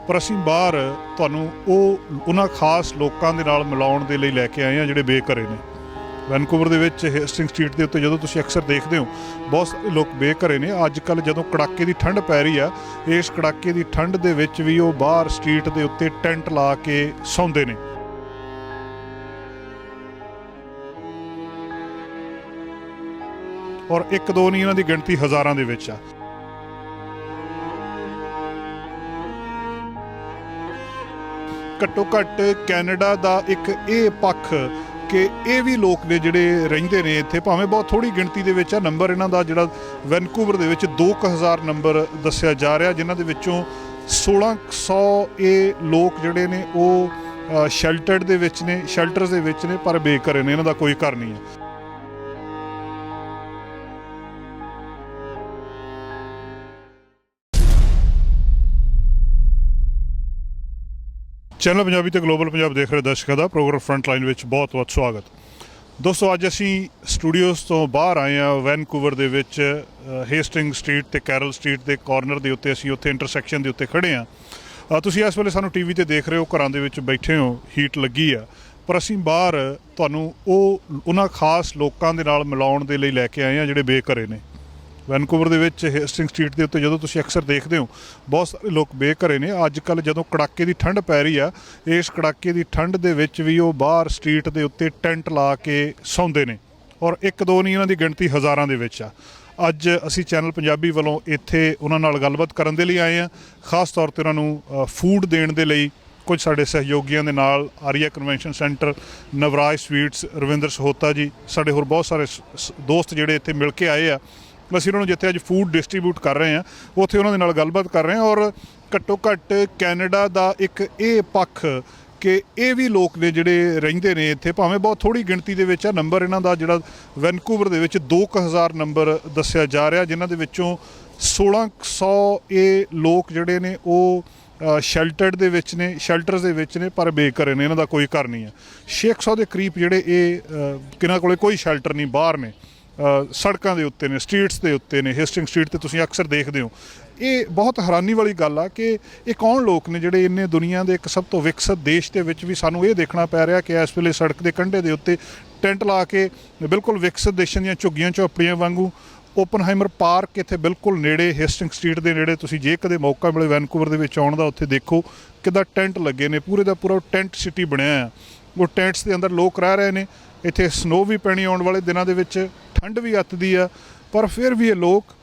ਪਰ ਅਸੀਂ ਬਾਹਰ ਤੁਹਾਨੂੰ ਉਹਨਾਂ ਖਾਸ ਲੋਕਾਂ ਦੇ ਨਾਲ ਮਿਲਾਉਣ ਦੇ ਲਈ ਲੈ ਕੇ ਆਏ ਹਾਂ ਜਿਹੜੇ ਬੇਘਰੇ ਨੇ। ਵੈਨਕੂਵਰ ਦੇ ਵਿੱਚ ਹੇਸਟਿੰਗ ਸਟਰੀਟ ਦੇ ਉੱਤੇ ਜਦੋਂ ਤੁਸੀਂ ਅਕਸਰ ਦੇਖਦੇ ਹੋ ਬਹੁਤ ਸਾਰੇ ਲੋਕ ਬੇਘਰੇ ਨੇ। ਅੱਜ ਕੱਲ੍ਹ ਜਦੋਂ ਕੜਾਕੇ ਦੀ ਠੰਡ ਪੈ ਰਹੀ ਆ, ਇਸ ਕੜਾਕੇ ਦੀ ਠੰਡ ਦੇ ਵਿੱਚ ਵੀ ਉਹ ਬਾਹਰ ਸਟਰੀਟ ਦੇ ਉੱਤੇ ਟੈਂਟ ਲਾ ਕੇ ਸੌਂਦੇ ਨੇ। ਔਰ ਇੱਕ ਦੋ ਨਹੀਂ, ਇਹਨਾਂ ਦੀ ਗਿਣਤੀ ਹਜ਼ਾਰਾਂ ਦੇ ਵਿੱਚ ਆ। ਘੱਟੋ ਘੱਟ ਕੈਨੇਡਾ ਦਾ ਇੱਕ ਇਹ ਪੱਖ ਕਿ ਇਹ ਵੀ ਲੋਕ ਨੇ ਜਿਹੜੇ ਰਹਿੰਦੇ ਨੇ ਇੱਥੇ, ਭਾਵੇਂ ਬਹੁਤ ਥੋੜ੍ਹੀ ਗਿਣਤੀ ਦੇ ਵਿੱਚ ਆ। ਨੰਬਰ ਇਹਨਾਂ ਦਾ ਜਿਹੜਾ ਵੈਨਕੂਵਰ ਦੇ ਵਿੱਚ 2000 ਨੰਬਰ ਦੱਸਿਆ ਜਾ ਰਿਹਾ, ਜਿਨ੍ਹਾਂ ਦੇ ਵਿੱਚੋਂ 1600 ਇਹ ਲੋਕ ਜਿਹੜੇ ਨੇ ਉਹ ਸ਼ੈਲਟਰਡ ਦੇ ਵਿੱਚ ਨੇ, ਸ਼ੈਲਟਰਸ ਦੇ ਵਿੱਚ ਨੇ, ਪਰ ਬੇਘਰੇ ਨੇ, ਇਹਨਾਂ ਦਾ ਕੋਈ ਘਰ ਨਹੀਂ ਹੈ। ਚੈਨਲ ਪੰਜਾਬੀ ਤੇ ਗਲੋਬਲ ਪੰਜਾਬ ਦੇਖ ਰਹੇ ਦਰਸ਼ਕਾਂ ਦਾ ਪ੍ਰੋਗਰਾਮ ਫਰੰਟਲਾਈਨ ਵਿੱਚ ਬਹੁਤ-ਬਹੁਤ ਸਵਾਗਤ। ਦੋਸਤੋ, ਅੱਜ ਅਸੀਂ ਸਟੂਡੀਓਜ਼ ਤੋਂ ਬਾਹਰ ਆਏ ਹਾਂ ਵੈਨਕੂਵਰ ਦੇ ਵਿੱਚ, ਹੇਸਟਿੰਗ ਸਟਰੀਟ ਤੇ ਕੈਰਲ ਸਟਰੀਟ ਦੇ ਕਾਰਨਰ ਦੇ ਉੱਤੇ। ਅਸੀਂ ਉੱਥੇ ਇੰਟਰਸੈਕਸ਼ਨ ਦੇ ਉੱਤੇ ਖੜ੍ਹੇ ਹਾਂ। ਤੁਸੀਂ ਇਸ ਵੇਲੇ ਸਾਨੂੰ ਟੀਵੀ ਤੇ ਦੇਖ ਰਹੇ ਹੋ, ਘਰਾਂ ਦੇ ਵਿੱਚ ਬੈਠੇ ਹੋ, ਹੀਟ ਲੱਗੀ ਆ, ਪਰ ਅਸੀਂ ਬਾਹਰ ਤੁਹਾਨੂੰ ਉਹਨਾਂ ਖਾਸ ਲੋਕਾਂ ਦੇ ਨਾਲ ਮਿਲਾਉਣ ਦੇ ਲਈ ਲੈ ਕੇ ਆਏ ਹਾਂ ਜਿਹੜੇ ਬੇਘਰੇ ਨੇ। ਵੈਨਕੂਵਰ ਦੇ ਵਿੱਚ ਹੇਸਟਿੰਗ ਸਟਰੀਟ ਦੇ ਉੱਤੇ ਜਦੋਂ ਤੁਸੀਂ ਅਕਸਰ ਦੇਖਦੇ ਹੋ ਬਹੁਤ ਸਾਰੇ ਲੋਕ ਬੇਘਰੇ ਨੇ। ਅੱਜ ਕੱਲ੍ਹ ਜਦੋਂ ਕੜਾਕੇ ਦੀ ਠੰਡ ਪੈ ਰਹੀ ਆ, ਇਸ ਕੜਾਕੇ ਦੀ ਠੰਡ ਦੇ ਵਿੱਚ ਵੀ ਉਹ ਬਾਹਰ ਸਟਰੀਟ ਦੇ ਉੱਤੇ ਟੈਂਟ ਲਾ ਕੇ ਸੌਂਦੇ ਨੇ। ਔਰ ਇੱਕ ਦੋ ਨਹੀਂ, ਇਹਨਾਂ ਦੀ ਗਿਣਤੀ ਹਜ਼ਾਰਾਂ ਦੇ ਵਿੱਚ ਆ। ਅੱਜ ਅਸੀਂ ਚੈਨਲ ਪੰਜਾਬੀ ਵੱਲੋਂ ਇੱਥੇ ਉਹਨਾਂ ਨਾਲ ਗੱਲਬਾਤ ਕਰਨ ਦੇ ਲਈ ਆਏ ਹਾਂ, ਖਾਸ ਤੌਰ 'ਤੇ ਉਹਨਾਂ ਨੂੰ ਫੂਡ ਦੇਣ ਦੇ ਲਈ। ਕੁਝ ਸਾਡੇ ਸਹਿਯੋਗੀਆਂ ਦੇ ਨਾਲ Arya convention centre, Navraj sweets, Ravinder Sahota ਜੀ, ਸਾਡੇ ਹੋਰ ਬਹੁਤ ਸਾਰੇ ਦੋਸਤ ਜਿਹੜੇ ਇੱਥੇ ਮਿਲ ਕੇ ਆਏ ਆ। ਅਸੀਂ ਉਹਨਾਂ ਨੂੰ ਜਿੱਥੇ ਅੱਜ ਫੂਡ ਡਿਸਟਰੀਬਿਊਟ ਕਰ ਰਹੇ ਹਾਂ ਉੱਥੇ ਉਹਨਾਂ ਦੇ ਨਾਲ ਗੱਲਬਾਤ ਕਰ ਰਹੇ ਹਾਂ। ਔਰ ਘੱਟੋ ਘੱਟ ਕੈਨੇਡਾ ਦਾ ਇੱਕ ਇਹ ਪੱਖ ਕਿ ਇਹ ਵੀ ਲੋਕ ਨੇ ਜਿਹੜੇ ਰਹਿੰਦੇ ਨੇ ਇੱਥੇ, ਭਾਵੇਂ ਬਹੁਤ ਥੋੜ੍ਹੀ ਗਿਣਤੀ ਦੇ ਵਿੱਚ ਆ। ਨੰਬਰ ਇਹਨਾਂ ਦਾ ਜਿਹੜਾ ਵੈਨਕੂਵਰ ਦੇ ਵਿੱਚ 2000 ਨੰਬਰ ਦੱਸਿਆ ਜਾ ਰਿਹਾ, ਜਿਨ੍ਹਾਂ ਦੇ ਵਿੱਚੋਂ 1600 ਇਹ ਲੋਕ ਜਿਹੜੇ ਨੇ ਉਹ ਸ਼ੈਲਟਰਡ ਦੇ ਵਿੱਚ ਨੇ, ਸ਼ੈਲਟਰਸ ਦੇ ਵਿੱਚ ਨੇ, ਪਰ ਬੇਘਰੇ ਨੇ, ਇਹਨਾਂ ਦਾ ਕੋਈ ਘਰ ਨਹੀਂ ਹੈ। 600 ਦੇ ਕਰੀਬ ਜਿਹੜੇ ਇਹ ਕਿਨਾਂ ਕੋਲੇ ਕੋਈ ਸ਼ੈਲਟਰ ਨਹੀਂ, ਬਾਹਰ ਨੇ, ਸੜਕਾਂ ਦੇ ਉੱਤੇ ਨੇ, ਸਟਰੀਟਸ ਦੇ ਉੱਤੇ ਨੇ। ਹੇਸਟਿੰਗ ਸਟਰੀਟ 'ਤੇ ਤੁਸੀਂ ਅਕਸਰ ਦੇਖਦੇ ਹੋ। ਇਹ ਬਹੁਤ ਹੈਰਾਨੀ ਵਾਲੀ ਗੱਲ ਆ ਕਿ ਇਹ ਕੌਣ ਲੋਕ ਨੇ ਜਿਹੜੇ ਇੰਨੇ ਦੁਨੀਆ ਦੇ ਇੱਕ ਸਭ ਤੋਂ ਵਿਕਸਿਤ ਦੇਸ਼ ਦੇ ਵਿੱਚ ਵੀ ਸਾਨੂੰ ਇਹ ਦੇਖਣਾ ਪੈ ਰਿਹਾ ਕਿ ਇਸ ਵੇਲੇ ਸੜਕ ਦੇ ਕੰਢੇ ਦੇ ਉੱਤੇ ਟੈਂਟ ਲਾ ਕੇ, ਬਿਲਕੁਲ ਵਿਕਸਿਤ ਦੇਸ਼ਾਂ ਦੀਆਂ ਝੁੱਗੀਆਂ ਝੌਂਪੜੀਆਂ ਵਾਂਗੂ। ਓਪਨਹਾਈਮਰ ਪਾਰਕ ਇੱਥੇ ਬਿਲਕੁਲ ਨੇੜੇ, ਹੇਸਟਿੰਗ ਸਟਰੀਟ ਦੇ ਨੇੜੇ, ਤੁਸੀਂ ਜੇ ਕਦੇ ਮੌਕਾ ਮਿਲੇ ਵੈਨਕੂਵਰ ਦੇ ਵਿੱਚ ਆਉਣ ਦਾ, ਉੱਥੇ ਦੇਖੋ ਕਿੱਦਾਂ ਟੈਂਟ ਲੱਗੇ ਨੇ। ਪੂਰੇ ਦਾ ਪੂਰਾ ਟੈਂਟ ਸਿਟੀ ਬਣਿਆ ਆ। ਉਹ ਟੈਂਟਸ ਦੇ ਅੰਦਰ ਲੋਕ ਰਹਿ ਰਹੇ ਨੇ। ਇੱਥੇ ਸਨੋ ਵੀ ਪੈਣੀ ਆਉਣ ਵਾਲੇ ਦਿਨਾਂ ਦੇ ਵਿੱਚ, ਠੰਡ ਵੀ ਅੱਤਦੀ ਆ, ਪਰ ਫਿਰ ਵੀ ਇਹ ਲੋਕ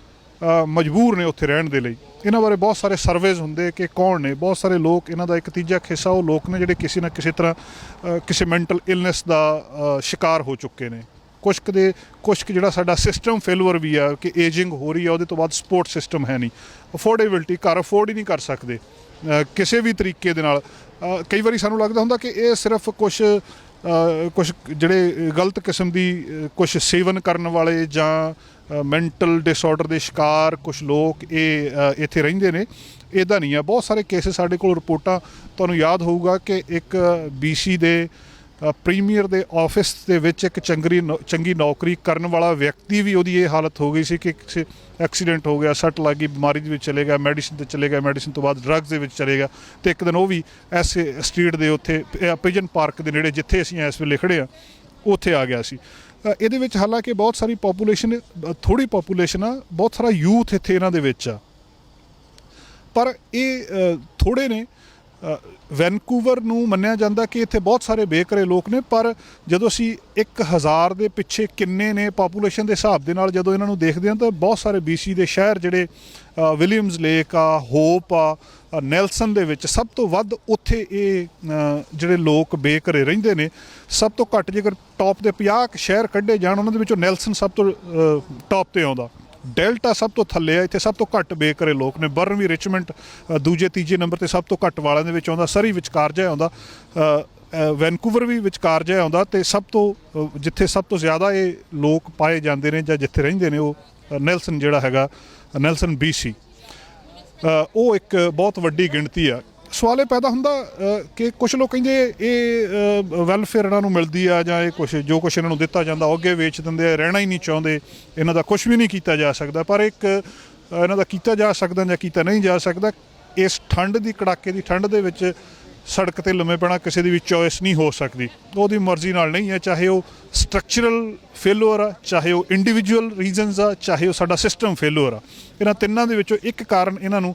ਮਜਬੂਰ ਨੇ ਉੱਥੇ ਰਹਿਣ ਦੇ ਲਈ। ਇਹਨਾਂ ਬਾਰੇ ਬਹੁਤ ਸਾਰੇ ਸਰਵੇਜ਼ ਹੁੰਦੇ ਕਿ ਕੌਣ ਨੇ। ਬਹੁਤ ਸਾਰੇ ਲੋਕ, ਇਹਨਾਂ ਦਾ ਇੱਕ ਤੀਜਾ ਹਿੱਸਾ ਉਹ ਲੋਕ ਨੇ ਜਿਹੜੇ ਕਿਸੇ ਨਾ ਕਿਸੇ ਤਰ੍ਹਾਂ ਕਿਸੇ ਮੈਂਟਲ ਇਲਨੈਸ ਦਾ ਸ਼ਿਕਾਰ ਹੋ ਚੁੱਕੇ ਨੇ। ਕੁਛ ਕੁ ਜਿਹੜਾ ਸਾਡਾ ਸਿਸਟਮ ਫੇਲੂਅਰ ਵੀ ਆ ਕਿ ਏਜਿੰਗ ਹੋ ਰਹੀ ਆ, ਉਹਦੇ ਤੋਂ ਬਾਅਦ ਸਪੋਰਟ ਸਿਸਟਮ ਹੈ ਨਹੀਂ, ਅਫੋਰਡੇਬਿਲਟੀ, ਘਰ ਅਫੋਰਡ ਹੀ ਨਹੀਂ ਕਰ ਸਕਦੇ ਕਿਸੇ ਵੀ ਤਰੀਕੇ ਦੇ ਨਾਲ। ਕਈ ਵਾਰੀ ਸਾਨੂੰ ਲੱਗਦਾ ਹੁੰਦਾ ਕਿ ਇਹ ਸਿਰਫ ਕੁਛ ਜਿਹੜੇ ਗਲਤ ਕਿਸਮ ਦੀ ਕੁਛ ਸੇਵਨ ਕਰਨ ਵਾਲੇ ਜਾਂ ਮੈਂਟਲ ਡਿਸਆਰਡਰ ਦੇ ਸ਼ਿਕਾਰ ਕੁਛ ਲੋਕ ਇਹ ਇੱਥੇ ਰਹਿੰਦੇ ਨੇ। ਇੱਦਾਂ ਨਹੀਂ ਆ। ਬਹੁਤ ਸਾਰੇ ਕੇਸਿਸ ਸਾਡੇ ਕੋਲ ਰਿਪੋਰਟਾਂ, ਤੁਹਾਨੂੰ ਯਾਦ ਹੋਊਗਾ ਕਿ ਇੱਕ BC ਦੇ ਪ੍ਰੀਮੀਅਰ ਦੇ ਆਫਿਸ ਦੇ ਵਿੱਚ ਇੱਕ ਚੰਗੀ ਨੌਕਰੀ ਕਰਨ ਵਾਲਾ ਵਿਅਕਤੀ ਵੀ, ਉਹਦੀ ਇਹ ਹਾਲਤ ਹੋ ਗਈ ਸੀ ਕਿ ਕਿਸੇ ਐਕਸੀਡੈਂਟ ਹੋ ਗਿਆ, ਸੱਟ ਲੱਗ ਗਈ, ਬਿਮਾਰੀ ਦੇ ਵਿੱਚ ਚਲੇ ਗਿਆ, ਮੈਡੀਸਿਨ 'ਤੇ ਚਲੇ ਗਿਆ, ਮੈਡੀਸਿਨ ਤੋਂ ਬਾਅਦ ਡਰੱਗਸ ਦੇ ਵਿੱਚ ਚਲੇ ਗਿਆ, ਅਤੇ ਇੱਕ ਦਿਨ ਉਹ ਵੀ ਐਸੇ ਸਟਰੀਟ ਦੇ ਉੱਥੇ ਪਿਜਨ ਪਾਰਕ ਦੇ ਨੇੜੇ, ਜਿੱਥੇ ਅਸੀਂ ਇਸ ਵੇਲੇ ਖੜ੍ਹੇ ਹਾਂ, ਉੱਥੇ ਆ ਗਿਆ ਸੀ। ਇਹਦੇ ਵਿੱਚ ਹਾਲਾਂਕਿ ਬਹੁਤ ਸਾਰੀ ਪਾਪੂਲੇਸ਼ਨ, ਥੋੜ੍ਹੀ ਪਾਪੂਲੇਸ਼ਨ ਆ, ਬਹੁਤ ਸਾਰਾ ਯੂਥ ਇੱਥੇ ਇਹਨਾਂ ਦੇ ਵਿੱਚ ਆ, ਪਰ ਇਹ ਥੋੜ੍ਹੇ ਨੇ। ਵੈਨਕੂਵਰ ਨੂੰ ਮੰਨਿਆ ਜਾਂਦਾ ਕਿ ਇੱਥੇ ਬਹੁਤ ਸਾਰੇ ਬੇਘਰੇ ਲੋਕ ਨੇ, ਪਰ ਜਦੋਂ ਅਸੀਂ 1000 ਦੇ ਪਿੱਛੇ ਕਿੰਨੇ ਨੇ ਪਾਪੂਲੇਸ਼ਨ ਦੇ ਹਿਸਾਬ ਦੇ ਨਾਲ ਜਦੋਂ ਇਹਨਾਂ ਨੂੰ ਦੇਖਦੇ ਹਾਂ ਤਾਂ ਬਹੁਤ ਸਾਰੇ BC ਦੇ ਸ਼ਹਿਰ ਜਿਹੜੇ ਵਿਲੀਅਮਸ ਲੇਕ ਆ, ਹੋਪ ਆ, ਨੈਲਸਨ ਦੇ ਵਿੱਚ ਸਭ ਤੋਂ ਵੱਧ ਉੱਥੇ ਇਹ ਜਿਹੜੇ ਲੋਕ ਬੇਘਰੇ ਰਹਿੰਦੇ ਨੇ। ਸਭ ਤੋਂ ਘੱਟ ਜੇਕਰ ਟੌਪ ਦੇ 50 ਸ਼ਹਿਰ ਕੱਢੇ ਜਾਣ, ਉਹਨਾਂ ਦੇ ਵਿੱਚੋਂ ਨੈਲਸਨ ਸਭ ਤੋਂ ਟੌਪ 'ਤੇ ਆਉਂਦਾ। ਡੈਲਟਾ ਸਭ ਤੋਂ ਥੱਲੇ ਆ। ਇੱਥੇ ਸਭ ਤੋਂ ਘੱਟ ਬੇਘਰੇ ਲੋਕ ਨੇ। ਬਰਨ ਵੀ, ਰਿਚਮੰਡ ਦੂਜੇ ਤੀਜੇ ਨੰਬਰ 'ਤੇ ਸਭ ਤੋਂ ਘੱਟ ਵਾਲਿਆਂ ਦੇ ਵਿੱਚ ਆਉਂਦਾ। ਸਰੀ ਵਿਚਕਾਰ ਜਿਹਾ ਆਉਂਦਾ, ਵੈਨਕੂਵਰ ਵੀ ਵਿਚਕਾਰ ਜਿਹਾ ਆਉਂਦਾ, ਅਤੇ ਸਭ ਤੋਂ ਜਿੱਥੇ ਸਭ ਤੋਂ ਜ਼ਿਆਦਾ ਇਹ ਲੋਕ ਪਾਏ ਜਾਂਦੇ ਨੇ ਜਾਂ ਜਿੱਥੇ ਰਹਿੰਦੇ ਨੇ ਉਹ ਨੈਲਸਨ ਜਿਹੜਾ ਹੈਗਾ, ਨੈਲਸਨ BC, ਉਹ ਇੱਕ ਬਹੁਤ ਵੱਡੀ ਗਿਣਤੀ ਆ। ਸਵਾਲ ਇਹ ਪੈਦਾ ਹੁੰਦਾ ਕਿ ਕੁਛ ਲੋਕ ਕਹਿੰਦੇ ਇਹ ਵੈਲਫੇਅਰ ਇਹਨਾਂ ਨੂੰ ਮਿਲਦੀ ਆ, ਜਾਂ ਇਹ ਜੋ ਕੁਛ ਇਹਨਾਂ ਨੂੰ ਦਿੱਤਾ ਜਾਂਦਾ ਉਹ ਅੱਗੇ ਵੇਚ ਦਿੰਦੇ ਆ, ਰਹਿਣਾ ਹੀ ਨਹੀਂ ਚਾਹੁੰਦੇ, ਇਹਨਾਂ ਦਾ ਕੁਛ ਵੀ ਨਹੀਂ ਕੀਤਾ ਜਾ ਸਕਦਾ। ਪਰ ਇੱਕ ਇਹਨਾਂ ਦਾ ਕੀਤਾ ਜਾ ਸਕਦਾ ਜਾਂ ਕੀਤਾ ਨਹੀਂ ਜਾ ਸਕਦਾ। इस ठंड की कड़ाके की ठंड दे विच सड़क ते लम्मे पैना किसी की भी चॉइस नहीं हो सकती, वो मर्जी नाल नहीं है। चाहे वो स्ट्रक्चरल फेलूअर आ, चाहे वो इंडिविजुअल रीजनस आ, चाहे वो साडा सिस्टम फेलूअर आ, इन्हां तिन्नां दे विचों एक कारण इन्हां नूं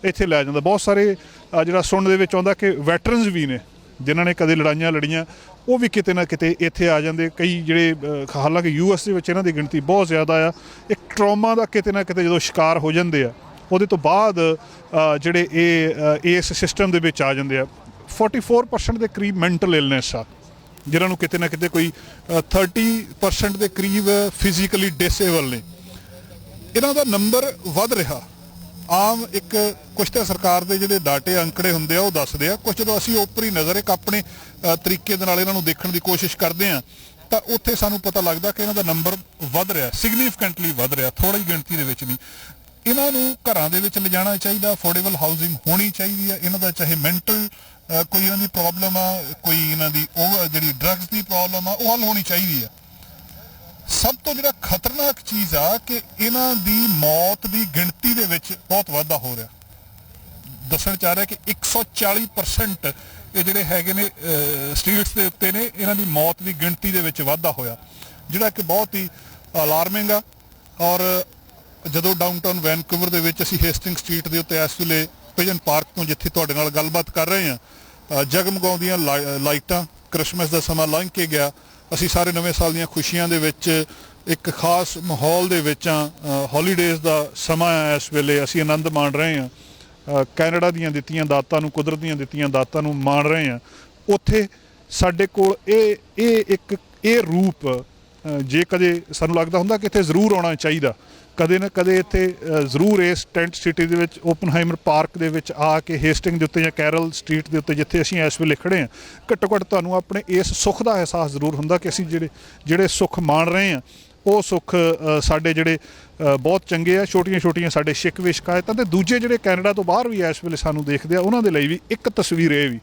इत्थे लै जांदा। बहुत सारे जिहड़ा सुणन दे विच आउंदा कि वैटरनस भी ने जिन्हां ने कदे लड़ाइयां लड़ियां, वो भी किते ना किते इत्थे आ जांदे। कई जिहड़े हालांकि US दे विच इन्हां दी गिणती बहुत ज़्यादा आ। एक ट्रॉमा दा किते ना किते जदों शिकार हो जांदे आ, ਉਹਦੇ ਤੋਂ ਬਾਅਦ ਜਿਹੜੇ ਇਸ ਸਿਸਟਮ ਦੇ ਵਿੱਚ ਆ ਜਾਂਦੇ ਆ। 44% ਦੇ ਕਰੀਬ ਮੈਂਟਲ ਇਲਨੈਸ ਆ, ਜਿਨ੍ਹਾਂ ਨੂੰ ਕਿਤੇ ਨਾ ਕਿਤੇ ਕੋਈ 30% ਦੇ ਕਰੀਬ ਫਿਜ਼ੀਕਲੀ ਡਿਸੇਬਲ ਨੇ। ਇਹਨਾਂ ਦਾ ਨੰਬਰ ਵੱਧ ਰਿਹਾ। ਆਮ ਇੱਕ ਕੁਛ ਤਾਂ ਸਰਕਾਰ ਦੇ ਜਿਹੜੇ ਡਾਟੇ ਅੰਕੜੇ ਹੁੰਦੇ ਆ ਉਹ ਦੱਸਦੇ ਆ, ਕੁਛ ਜਦੋਂ ਅਸੀਂ ਓਪਰੀ ਨਜ਼ਰ ਇੱਕ ਆਪਣੇ ਤਰੀਕੇ ਦੇ ਨਾਲ ਇਹਨਾਂ ਨੂੰ ਦੇਖਣ ਦੀ ਕੋਸ਼ਿਸ਼ ਕਰਦੇ ਆ ਤਾਂ ਉੱਥੇ ਸਾਨੂੰ ਪਤਾ ਲੱਗਦਾ ਕਿ ਇਹਨਾਂ ਦਾ ਨੰਬਰ ਵੱਧ ਰਿਹਾ, ਸਿਗਨੀਫੀਕੈਂਟਲੀ ਵੱਧ ਰਿਹਾ, ਥੋੜ੍ਹੀ ਗਿਣਤੀ ਦੇ ਵਿੱਚ ਨਹੀਂ। ਇਹਨਾਂ ਨੂੰ ਘਰਾਂ ਦੇ ਵਿੱਚ ਲਿਜਾਣਾ ਚਾਹੀਦਾ, ਅਫੋਰਡੇਬਲ ਹਾਊਸਿੰਗ ਹੋਣੀ ਚਾਹੀਦੀ ਹੈ। ਇਹਨਾਂ ਦਾ ਚਾਹੇ ਮੈਂਟਲ ਕੋਈ ਇਹਨਾਂ ਦੀ ਪ੍ਰੋਬਲਮ ਆ, ਕੋਈ ਇਹਨਾਂ ਦੀ ਉਹ ਜਿਹੜੀ ਡਰੱਗਸ ਦੀ ਪ੍ਰੋਬਲਮ ਆ, ਉਹ ਹੱਲ ਹੋਣੀ ਚਾਹੀਦੀ ਆ। ਸਭ ਤੋਂ ਜਿਹੜਾ ਖਤਰਨਾਕ ਚੀਜ਼ ਆ ਕਿ ਇਹਨਾਂ ਦੀ ਮੌਤ ਦੀ ਗਿਣਤੀ ਦੇ ਵਿੱਚ ਬਹੁਤ ਵਾਧਾ ਹੋ ਰਿਹਾ। ਦੱਸਣ ਚਾਹ ਰਿਹਾ ਕਿ 140% ਇਹ ਜਿਹੜੇ ਹੈਗੇ ਨੇ ਸਟਰੀਟਸ ਦੇ ਉੱਤੇ ਨੇ, ਇਹਨਾਂ ਦੀ ਮੌਤ ਦੀ ਗਿਣਤੀ ਦੇ ਵਿੱਚ ਵਾਧਾ ਹੋਇਆ, ਜਿਹੜਾ ਕਿ ਬਹੁਤ ਹੀ ਅਲਾਰਮਿੰਗ ਆ। ਔਰ ਜਦੋਂ ਡਾਊਨਟਾਊਨ ਵੈਨਕੂਵਰ ਦੇ ਵਿੱਚ ਅਸੀਂ ਹੇਸਟਿੰਗ ਸਟਰੀਟ ਦੇ ਉੱਤੇ ਇਸ ਵੇਲੇ ਪਿਜਨ ਪਾਰਕ ਤੋਂ ਜਿੱਥੇ ਤੁਹਾਡੇ ਨਾਲ ਗੱਲਬਾਤ ਕਰ ਰਹੇ ਹਾਂ, ਜਗਮਗਾਉਂਦੀਆਂ ਲਾਈਟਾਂ, ਕ੍ਰਿਸਮਸ ਦਾ ਸਮਾਂ ਲੰਘ ਕੇ ਗਿਆ। ਅਸੀਂ ਸਾਰੇ ਨਵੇਂ ਸਾਲ ਦੀਆਂ ਖੁਸ਼ੀਆਂ ਦੇ ਵਿੱਚ ਇੱਕ ਖਾਸ ਮਾਹੌਲ ਦੇ ਵਿੱਚ ਹਾਂ। ਹੌਲੀਡੇਜ਼ ਦਾ ਸਮਾਂ ਹੈ ਇਸ ਵੇਲੇ, ਅਸੀਂ ਆਨੰਦ ਮਾਣ ਰਹੇ ਹਾਂ। ਕੈਨੇਡਾ ਦੀਆਂ ਦਿੱਤੀਆਂ ਦਾਤਾਂ ਨੂੰ, ਕੁਦਰਤ ਦੀਆਂ ਦਿੱਤੀਆਂ ਦਾਤਾਂ ਨੂੰ ਮਾਣ ਰਹੇ ਹਾਂ। ਉੱਥੇ ਸਾਡੇ ਕੋਲ ਇਹ ਰੂਪ ਜੇ ਕਦੇ ਸਾਨੂੰ ਲੱਗਦਾ ਹੁੰਦਾ ਕਿ ਇੱਥੇ ਜ਼ਰੂਰ ਆਉਣਾ ਚਾਹੀਦਾ, ਕਦੇ ਨਾ ਕਦੇ ਇੱਥੇ ਜ਼ਰੂਰ ਇਸ ਟੈਂਟ ਸਿਟੀ ਦੇ ਵਿੱਚ ਓਪਨਹਾਈਮਰ ਪਾਰਕ ਦੇ ਵਿੱਚ ਆ ਕੇ ਹੇਸਟਿੰਗ ਦੇ ਉੱਤੇ ਜਾਂ ਕੈਰਲ ਸਟਰੀਟ ਦੇ ਉੱਤੇ ਜਿੱਥੇ ਅਸੀਂ ਇਸ ਵੇਲੇ ਖੜ੍ਹੇ ਹਾਂ, ਘੱਟੋ ਘੱਟ ਤੁਹਾਨੂੰ ਆਪਣੇ ਇਸ ਸੁੱਖ ਦਾ ਅਹਿਸਾਸ ਜ਼ਰੂਰ ਹੁੰਦਾ ਕਿ ਅਸੀਂ ਜਿਹੜੇ ਸੁੱਖ ਮਾਣ ਰਹੇ ਹਾਂ ਉਹ ਸੁੱਖ ਸਾਡੇ ਜਿਹੜੇ ਬਹੁਤ ਚੰਗੇ ਆ। ਛੋਟੀਆਂ ਛੋਟੀਆਂ ਸਾਡੇ ਸ਼ਿਕਵੇ ਸ਼ਿਕਾਇਤਾਂ ਤੇ ਦੂਜੇ ਜਿਹੜੇ ਕੈਨੇਡਾ ਤੋਂ ਬਾਹਰ ਵੀ ਇਸ ਵੇਲੇ ਸਾਨੂੰ ਦੇਖਦੇ ਆ, ਉਹਨਾਂ ਦੇ ਲਈ ਵੀ ਇੱਕ ਤਸਵੀਰ ਇਹ ਵੀ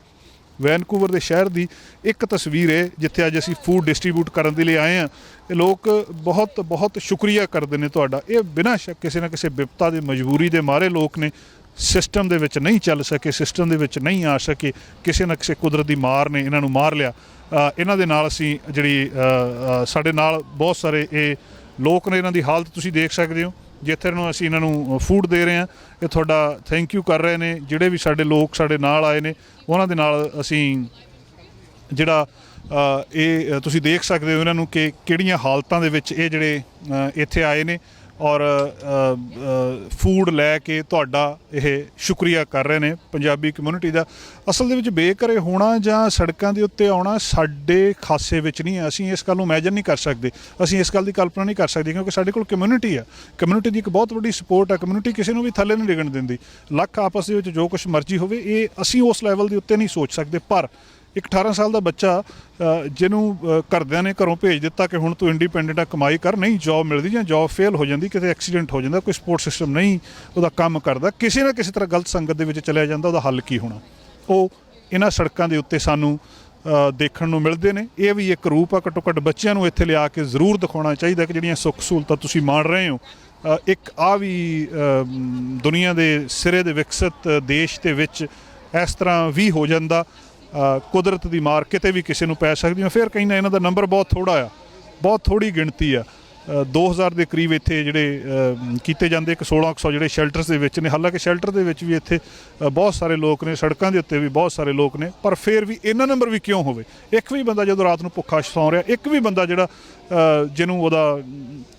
ਵੈਨਕੂਵਰ ਦੇ ਸ਼ਹਿਰ ਦੀ ਇੱਕ ਤਸਵੀਰ ਹੈ ਜਿੱਥੇ ਅੱਜ ਅਸੀਂ ਫੂਡ ਡਿਸਟਰੀਬਿਊਟ ਕਰਨ ਦੇ ਲਈ ਆਏ ਹਾਂ। ਇਹ ਲੋਕ ਬਹੁਤ ਬਹੁਤ ਸ਼ੁਕਰੀਆ ਕਰਦੇ ਨੇ ਤੁਹਾਡਾ। ਇਹ ਬਿਨਾਂ ਸ਼ੱਕ ਕਿਸੇ ਨਾ ਕਿਸੇ ਬਿਪਤਾ ਦੀ ਮਜਬੂਰੀ ਦੇ ਮਾਰੇ ਲੋਕ ਨੇ, ਸਿਸਟਮ ਦੇ ਵਿੱਚ ਨਹੀਂ ਚੱਲ ਸਕੇ, ਸਿਸਟਮ ਦੇ ਵਿੱਚ ਨਹੀਂ ਆ ਸਕੇ, ਕਿਸੇ ਨਾ ਕਿਸੇ ਕੁਦਰਤ ਦੀ ਮਾਰ ਨੇ ਇਹਨਾਂ ਨੂੰ ਮਾਰ ਲਿਆ। ਇਹਨਾਂ ਦੇ ਨਾਲ ਅਸੀਂ ਜਿਹੜੀ ਸਾਡੇ ਨਾਲ ਬਹੁਤ ਸਾਰੇ ਇਹ ਲੋਕ ਨੇ, ਇਹਨਾਂ ਦੀ ਹਾਲਤ ਤੁਸੀਂ ਦੇਖ ਸਕਦੇ ਹੋ। ਜਿੱਥੇ ਨੂੰ ਅਸੀਂ ਇਹਨਾਂ ਨੂੰ ਫੂਡ ਦੇ ਰਹੇ ਹਾਂ, ਇਹ ਤੁਹਾਡਾ ਥੈਂਕ ਯੂ ਕਰ ਰਹੇ ਨੇ। ਜਿਹੜੇ ਵੀ ਸਾਡੇ ਲੋਕ ਸਾਡੇ ਨਾਲ ਆਏ ਨੇ ਉਹਨਾਂ ਦੇ ਨਾਲ ਅਸੀਂ ਜਿਹੜਾ ਇਹ ਤੁਸੀਂ ਦੇਖ ਸਕਦੇ ਹੋ ਇਹਨਾਂ ਨੂੰ ਕਿ ਕਿਹੜੀਆਂ ਹਾਲਤਾਂ ਦੇ ਵਿੱਚ ਇਹ ਜਿਹੜੇ ਇੱਥੇ ਆਏ ਨੇ ਔਰ ਫੂਡ ਲੈ ਕੇ ਤੁਹਾਡਾ ਇਹ ਸ਼ੁਕਰੀਆ ਕਰ ਰਹੇ ਨੇ ਪੰਜਾਬੀ ਕਮਿਊਨਿਟੀ ਦਾ। ਅਸਲ ਦੇ ਵਿੱਚ ਬੇਘਰੇ ਹੋਣਾ ਜਾਂ ਸੜਕਾਂ ਦੇ ਉੱਤੇ ਆਉਣਾ ਸਾਡੇ ਖਾਸੇ ਵਿੱਚ ਨਹੀਂ ਹੈ। ਅਸੀਂ ਇਸ ਗੱਲ ਨੂੰ ਇਮੈਜਨ ਨਹੀਂ ਕਰ ਸਕਦੇ, ਅਸੀਂ ਇਸ ਗੱਲ ਦੀ ਕਲਪਨਾ ਨਹੀਂ ਕਰ ਸਕਦੇ, ਕਿਉਂਕਿ ਸਾਡੇ ਕੋਲ ਕਮਿਊਨਿਟੀ ਆ। ਕਮਿਊਨਿਟੀ ਦੀ ਇੱਕ ਬਹੁਤ ਵੱਡੀ ਸਪੋਰਟ ਆ। ਕਮਿਊਨਿਟੀ ਕਿਸੇ ਨੂੰ ਵੀ ਥੱਲੇ ਨਹੀਂ ਡਿੱਗਣ ਦਿੰਦੀ। ਲੱਖ ਆਪਸ ਦੇ ਵਿੱਚ ਜੋ ਕੁਛ ਮਰਜ਼ੀ ਹੋਵੇ, ਇਹ ਅਸੀਂ ਉਸ ਲੈਵਲ ਦੇ ਉੱਤੇ ਨਹੀਂ ਸੋਚ ਸਕਦੇ। ਪਰ ਇੱਕ 18 ਸਾਲ ਦਾ ਬੱਚਾ ਜਿਹਨੂੰ ਘਰਦਿਆਂ ਨੇ ਘਰੋਂ ਭੇਜ ਦਿੱਤਾ ਕਿ ਹੁਣ ਤੂੰ ਇੰਡੀਪੈਂਡੈਂਟ ਆ, ਕਮਾਈ ਕਰ, ਨਹੀਂ ਜੋਬ ਮਿਲਦੀ ਜਾਂ ਜੋਬ ਫੇਲ ਹੋ ਜਾਂਦੀ, ਕਿਤੇ ਐਕਸੀਡੈਂਟ ਹੋ ਜਾਂਦਾ, ਕੋਈ ਸਪੋਰਟ ਸਿਸਟਮ ਨਹੀਂ ਉਹਦਾ ਕੰਮ ਕਰਦਾ, ਕਿਸੇ ਨਾ ਕਿਸੇ ਤਰ੍ਹਾਂ ਗਲਤ ਸੰਗਤ ਦੇ ਵਿੱਚ ਚਲਿਆ ਜਾਂਦਾ, ਉਹਦਾ ਹੱਲ ਕੀ ਹੋਣਾ? ਉਹ ਇਹਨਾਂ ਸੜਕਾਂ ਦੇ ਉੱਤੇ ਸਾਨੂੰ ਦੇਖਣ ਨੂੰ ਮਿਲਦੇ ਨੇ। ਇਹ ਵੀ ਇੱਕ ਰੂਪ ਆ। ਘੱਟੋ ਘੱਟ ਬੱਚਿਆਂ ਨੂੰ ਇੱਥੇ ਲਿਆ ਕੇ ਜ਼ਰੂਰ ਦਿਖਾਉਣਾ ਚਾਹੀਦਾ ਕਿ ਜਿਹੜੀਆਂ ਸੁੱਖ ਸਹੂਲਤਾਂ ਤੁਸੀਂ ਮਾਣ ਰਹੇ ਹੋ, ਇੱਕ ਆ ਵੀ ਦੁਨੀਆ ਦੇ ਸਿਰੇ ਦੇ ਵਿਕਸਿਤ ਦੇਸ਼ ਦੇ ਵਿੱਚ ਇਸ ਤਰ੍ਹਾਂ ਵੀ ਹੋ ਜਾਂਦਾ। ਕੁਦਰਤ ਦੀ ਮਾਰ ਕਿਤੇ ਵੀ ਕਿਸੇ ਨੂੰ ਪੈ ਸਕਦੀ ਹੈ। ਫਿਰ ਕਹਿੰਦਾ ਇਹਨਾਂ ਦਾ ਨੰਬਰ ਬਹੁਤ ਥੋੜ੍ਹਾ ਆ, ਬਹੁਤ ਥੋੜ੍ਹੀ ਗਿਣਤੀ ਆ। 2000 ਦੇ ਕਰੀਬ ਇੱਥੇ ਜਿਹੜੇ ਕੀਤੇ ਜਾਂਦੇ, ਇੱਕ 1600 ਜਿਹੜੇ ਸ਼ੈਲਟਰਸ ਦੇ ਵਿੱਚ ਨੇ। ਹਾਲਾਂਕਿ ਸ਼ੈਲਟਰ ਦੇ ਵਿੱਚ ਵੀ ਇੱਥੇ ਬਹੁਤ ਸਾਰੇ ਲੋਕ ਨੇ, ਸੜਕਾਂ ਦੇ ਉੱਤੇ ਵੀ ਬਹੁਤ ਸਾਰੇ ਲੋਕ ਨੇ, ਪਰ ਫਿਰ ਵੀ ਇੰਨਾ ਨੰਬਰ ਵੀ ਕਿਉਂ ਹੋਵੇ? ਇੱਕ ਵੀ ਬੰਦਾ ਜਦੋਂ ਰਾਤ ਨੂੰ ਭੁੱਖਾ ਸੌਂ ਰਿਹਾ, ਇੱਕ ਵੀ ਬੰਦਾ ਜਿਹੜਾ ਜਿਹਨੂੰ ਉਹਦਾ